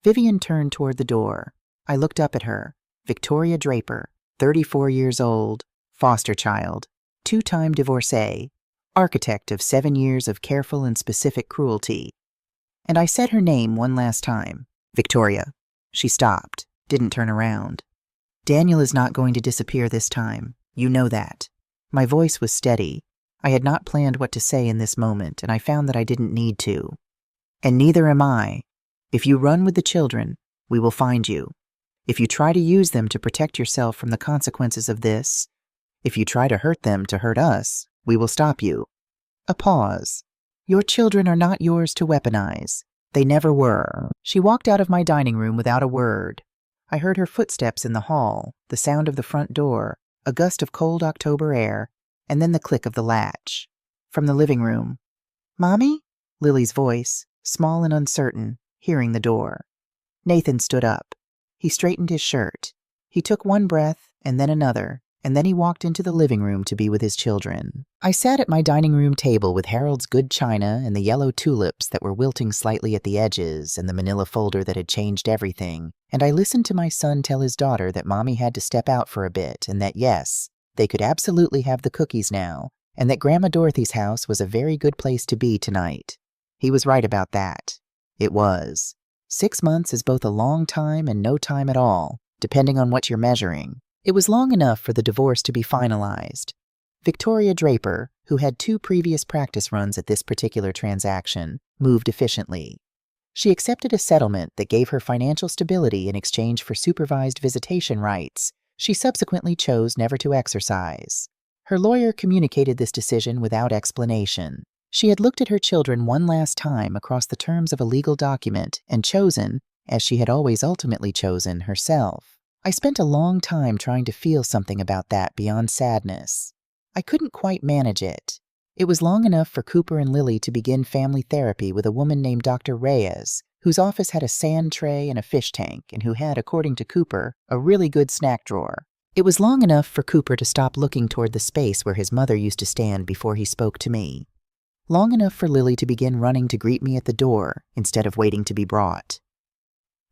Vivian turned toward the door. I looked up at her. Victoria Draper, 34 years old, foster child, 2-time divorcee, architect of 7 years of careful and specific cruelty. And I said her name one last time. "Victoria." She stopped, didn't turn around. "Daniel is not going to disappear this time. You know that." My voice was steady. I had not planned what to say in this moment, and I found that I didn't need to. "And neither am I. If you run with the children, we will find you. If you try to use them to protect yourself from the consequences of this, if you try to hurt them to hurt us, we will stop you." A pause. "Your children are not yours to weaponize. They never were." She walked out of my dining room without a word. I heard her footsteps in the hall, the sound of the front door, a gust of cold October air, and then the click of the latch. From the living room, "Mommy?" Lily's voice, small and uncertain, hearing the door. Nathan stood up. He straightened his shirt. He took one breath, and then another, and then he walked into the living room to be with his children. I sat at my dining room table with Harold's good china and the yellow tulips that were wilting slightly at the edges and the manila folder that had changed everything, and I listened to my son tell his daughter that Mommy had to step out for a bit and that, yes, they could absolutely have the cookies now, and that Grandma Dorothy's house was a very good place to be tonight. He was right about that. It was. 6 months is both a long time and no time at all, depending on what you're measuring. It was long enough for the divorce to be finalized. Victoria Draper, who had 2 previous practice runs at this particular transaction, moved efficiently. She accepted a settlement that gave her financial stability in exchange for supervised visitation rights she subsequently chose never to exercise. Her lawyer communicated this decision without explanation. She had looked at her children one last time across the terms of a legal document and chosen, as she had always ultimately chosen, herself. I spent a long time trying to feel something about that beyond sadness. I couldn't quite manage it. It was long enough for Cooper and Lily to begin family therapy with a woman named Dr. Reyes, whose office had a sand tray and a fish tank, and who had, according to Cooper, a really good snack drawer. It was long enough for Cooper to stop looking toward the space where his mother used to stand before he spoke to me. long enough for Lily to begin running to greet me at the door instead of waiting to be brought.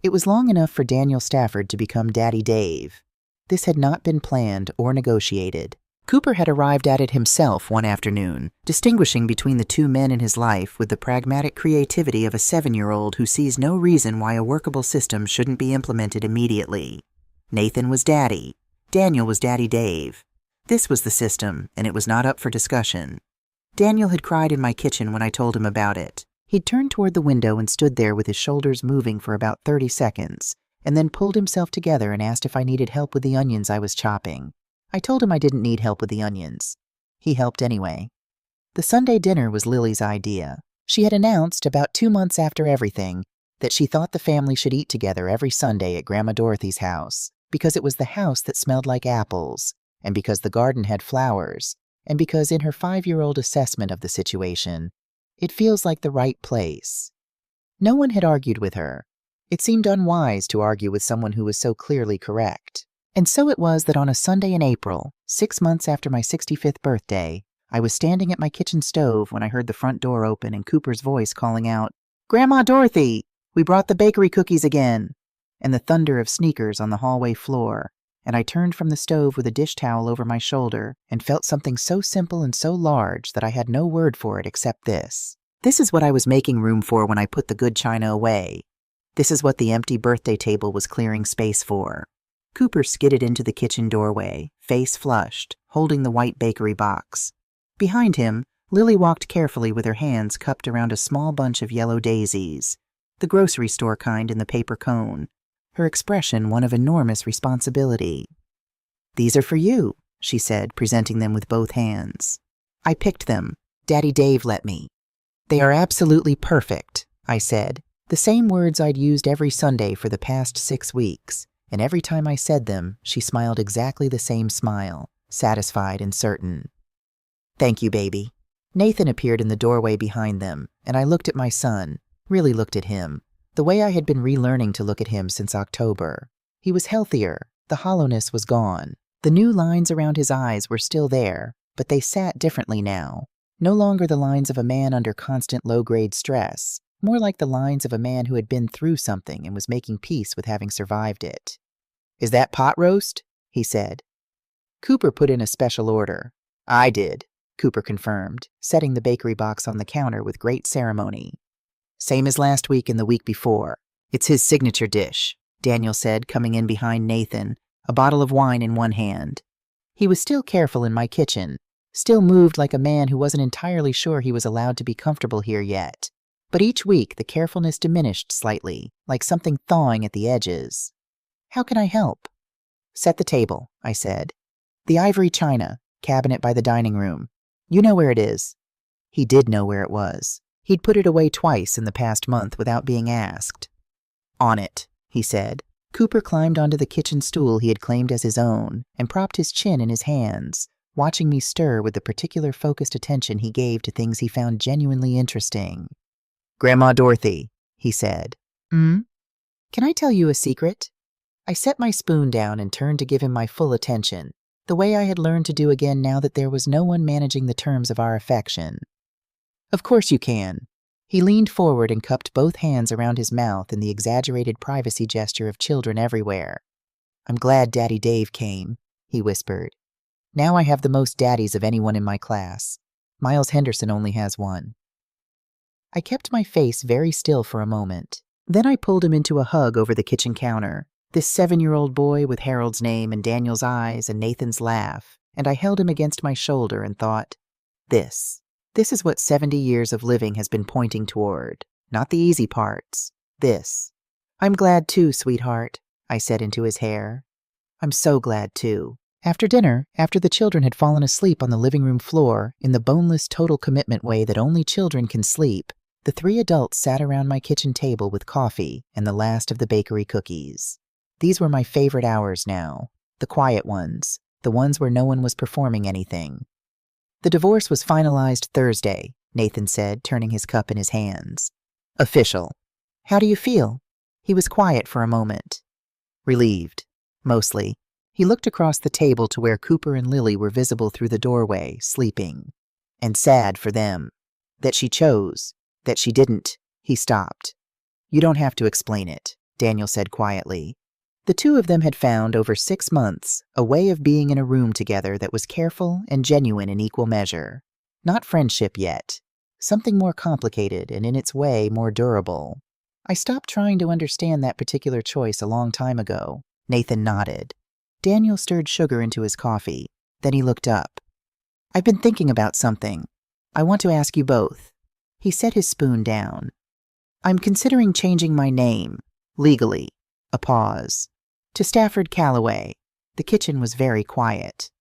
It was long enough for Daniel Stafford to become Daddy Dave. This had not been planned or negotiated. Cooper had arrived at it himself one afternoon, distinguishing between the two men in his life with the pragmatic creativity of a 7-year-old who sees no reason why a workable system shouldn't be implemented immediately. Nathan was Daddy. Daniel was Daddy Dave. This was the system, and it was not up for discussion. Daniel had cried in my kitchen when I told him about it. He'd turned toward the window and stood there with his shoulders moving for about 30 seconds, and then pulled himself together and asked if I needed help with the onions I was chopping. I told him I didn't need help with the onions. He helped anyway. The Sunday dinner was Lily's idea. She had announced, about 2 months after everything, that she thought the family should eat together every Sunday at Grandma Dorothy's house, because it was the house that smelled like apples, and because the garden had flowers, and because in her 5-year-old assessment of the situation, it feels like the right place. No one had argued with her. It seemed unwise to argue with someone who was so clearly correct. And so it was that on a Sunday in April, 6 months after my 65th birthday, I was standing at my kitchen stove when I heard the front door open and Cooper's voice calling out, "Grandma Dorothy, we brought the bakery cookies again," and the thunder of sneakers on the hallway floor, and I turned from the stove with a dish towel over my shoulder and felt something so simple and so large that I had no word for it except this. This is what I was making room for when I put the good china away. This is what the empty birthday table was clearing space for. Cooper skidded into the kitchen doorway, face flushed, holding the white bakery box. Behind him, Lily walked carefully with her hands cupped around a small bunch of yellow daisies, the grocery store kind in the paper cone, her expression one of enormous responsibility. "These are for you," she said, presenting them with both hands. "I picked them. Daddy Dave let me." "They are absolutely perfect," I said, the same words I'd used every Sunday for the past 6 weeks. And every time I said them, she smiled exactly the same smile, satisfied and certain. "Thank you, baby." Nathan appeared in the doorway behind them, and I looked at my son, really looked at him, the way I had been relearning to look at him since October. He was healthier, the hollowness was gone. The new lines around his eyes were still there, but they sat differently now. No longer the lines of a man under constant low-grade stress, more like the lines of a man who had been through something and was making peace with having survived it. "Is that pot roast?" he said. Cooper put in a special order. "I did," Cooper confirmed, setting the bakery box on the counter with great ceremony. "Same as last week and the week before. It's his signature dish," Daniel said, coming in behind Nathan, a bottle of wine in one hand. He was still careful in my kitchen, still moved like a man who wasn't entirely sure he was allowed to be comfortable here yet. But each week the carefulness diminished slightly, like something thawing at the edges. "How can I help?" "Set the table," I said. "The ivory china, cabinet by the dining room. You know where it is." He did know where it was. He'd put it away twice in the past month without being asked. "On it," he said. Cooper climbed onto the kitchen stool he had claimed as his own and propped his chin in his hands, watching me stir with the particular focused attention he gave to things he found genuinely interesting. "Grandma Dorothy," he said. Can I tell you a secret?" I set my spoon down and turned to give him my full attention, the way I had learned to do again now that there was no one managing the terms of our affection. "Of course you can." He leaned forward and cupped both hands around his mouth in the exaggerated privacy gesture of children everywhere. "I'm glad Daddy Dave came," he whispered. "Now I have the most daddies of anyone in my class. Miles Henderson only has one." I kept my face very still for a moment. Then I pulled him into a hug over the kitchen counter, this 7-year-old boy with Harold's name and Daniel's eyes and Nathan's laugh, and I held him against my shoulder and thought, This is what 70 years of living has been pointing toward, not the easy parts, this. "I'm glad too, sweetheart," I said into his hair. "I'm so glad too." After dinner, after the children had fallen asleep on the living room floor in the boneless total commitment way that only children can sleep, the 3 adults sat around my kitchen table with coffee and the last of the bakery cookies. These were my favorite hours now, the quiet ones, the ones where no one was performing anything. "The divorce was finalized Thursday," Nathan said, turning his cup in his hands. "Official. How do you feel?" He was quiet for a moment. "Relieved. Mostly." He looked across the table to where Cooper and Lily were visible through the doorway, sleeping. "And sad for them. That she chose. That she didn't. He stopped. You don't have to explain it, Daniel said quietly. The two of them had found, over 6 months, a way of being in a room together that was careful and genuine in equal measure. Not friendship yet. Something more complicated and in its way more durable. I stopped trying to understand that particular choice a long time ago. Nathan nodded. Daniel stirred sugar into his coffee. Then he looked up. I've been thinking about something. I want to ask you both. He set his spoon down. I'm considering changing my name, legally. A pause. To Stafford Calloway. The kitchen was very quiet.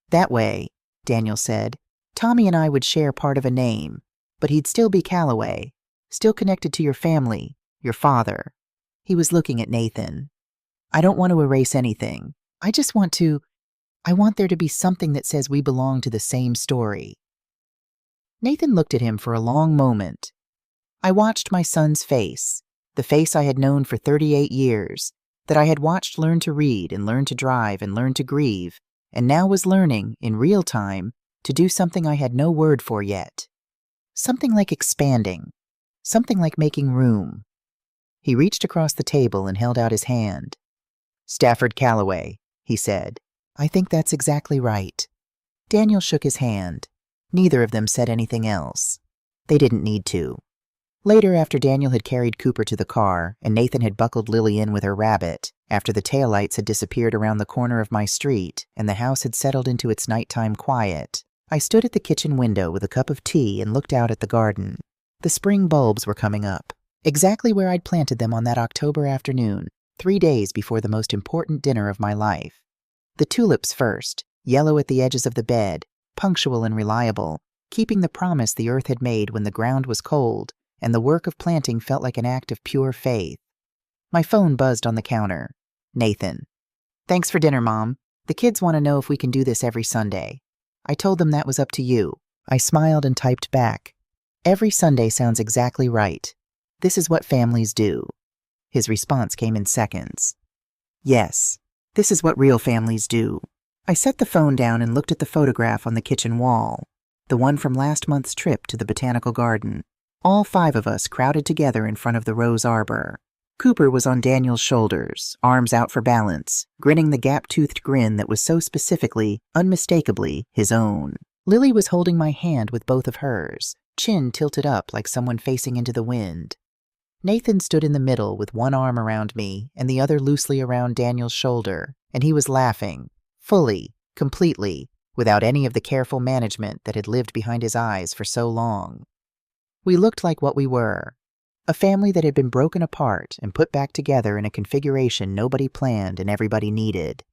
That way, Daniel said, Tommy and I would share part of a name, but he'd still be Calloway, still connected to your family, your father. He was looking at Nathan. I don't want to erase anything. I want there to be something that says we belong to the same story. Nathan looked at him for a long moment. I watched my son's face, the face I had known for 38 years, that I had watched learn to read and learn to drive and learn to grieve, and now was learning, in real time, to do something I had no word for yet. Something like expanding. Something like making room. He reached across the table and held out his hand. Stafford Calloway, he said. I think that's exactly right. Daniel shook his hand. Neither of them said anything else. They didn't need to. Later, after Daniel had carried Cooper to the car and Nathan had buckled Lily in with her rabbit, after the taillights had disappeared around the corner of my street and the house had settled into its nighttime quiet, I stood at the kitchen window with a cup of tea and looked out at the garden. The spring bulbs were coming up, exactly where I'd planted them on that October afternoon, 3 days before the most important dinner of my life. The tulips first, yellow at the edges of the bed, punctual and reliable, keeping the promise the earth had made when the ground was cold, and the work of planting felt like an act of pure faith. My phone buzzed on the counter. Nathan. Thanks for dinner, Mom. The kids want to know if we can do this every Sunday. I told them that was up to you. I smiled and typed back. Every Sunday sounds exactly right. This is what families do. His response came in seconds. Yes, this is what real families do. I set the phone down and looked at the photograph on the kitchen wall, the one from last month's trip to the botanical garden. All 5 of us crowded together in front of the rose arbor. Cooper was on Daniel's shoulders, arms out for balance, grinning the gap-toothed grin that was so specifically, unmistakably, his own. Lily was holding my hand with both of hers, chin tilted up like someone facing into the wind. Nathan stood in the middle with one arm around me and the other loosely around Daniel's shoulder, and he was laughing, fully, completely, without any of the careful management that had lived behind his eyes for so long. We looked like what we were, a family that had been broken apart and put back together in a configuration nobody planned and everybody needed.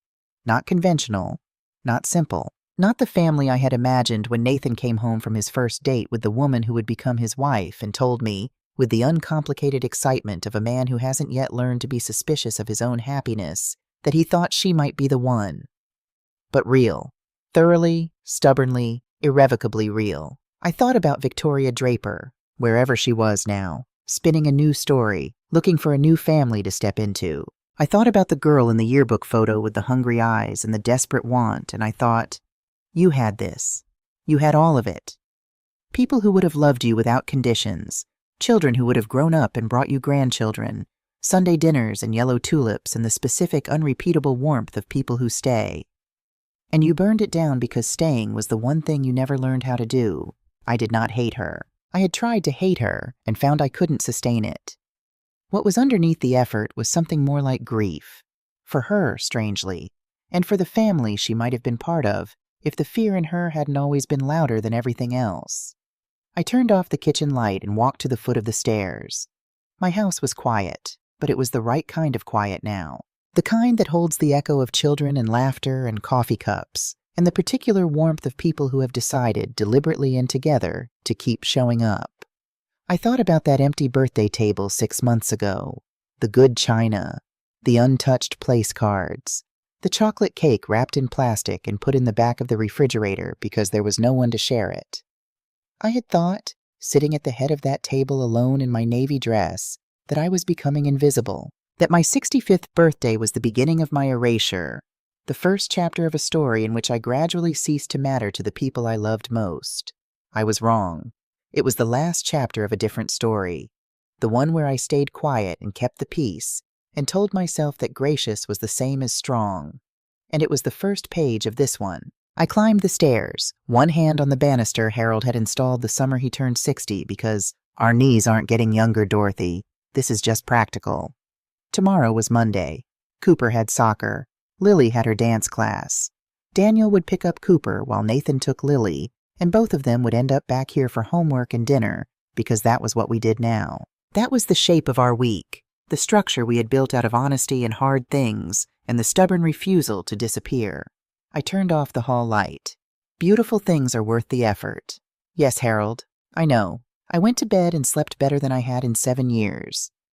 Not conventional, not simple, not the family I had imagined when Nathan came home from his first date with the woman who would become his wife and told me, with the uncomplicated excitement of a man who hasn't yet learned to be suspicious of his own happiness, that he thought she might be the one. But real. Thoroughly, stubbornly, irrevocably real. I thought about Victoria Draper, wherever she was now, spinning a new story, looking for a new family to step into. I thought about the girl in the yearbook photo with the hungry eyes and the desperate want, and I thought, you had this. You had all of it. People who would have loved you without conditions, children who would have grown up and brought you grandchildren, Sunday dinners and yellow tulips and the specific, unrepeatable warmth of people who stay. And you burned it down because staying was the one thing you never learned how to do. I did not hate her. I had tried to hate her and found I couldn't sustain it. What was underneath the effort was something more like grief. For her, strangely, and for the family she might have been part of if the fear in her hadn't always been louder than everything else. I turned off the kitchen light and walked to the foot of the stairs. My house was quiet, but it was the right kind of quiet now. The kind that holds the echo of children and laughter and coffee cups, and the particular warmth of people who have decided, deliberately and together, to keep showing up. I thought about that empty birthday table 6 months ago, the good china, the untouched place cards, the chocolate cake wrapped in plastic and put in the back of the refrigerator because there was no one to share it. I had thought, sitting at the head of that table alone in my navy dress, that I was becoming invisible, that my 65th birthday was the beginning of my erasure, the first chapter of a story in which I gradually ceased to matter to the people I loved most. I was wrong. It was the last chapter of a different story, the one where I stayed quiet and kept the peace and told myself that gracious was the same as strong. And it was the first page of this one. I climbed the stairs, one hand on the banister Harold had installed the summer he turned 60 because our knees aren't getting younger, Dorothy. This is just practical. Tomorrow was Monday. Cooper had soccer. Lily had her dance class. Daniel would pick up Cooper while Nathan took Lily, and both of them would end up back here for homework and dinner because that was what we did now. That was the shape of our week, the structure we had built out of honesty and hard things and the stubborn refusal to disappear. I turned off the hall light. Beautiful things are worth the effort. Yes, Harold, I know. I went to bed and slept better than I had in 7 years.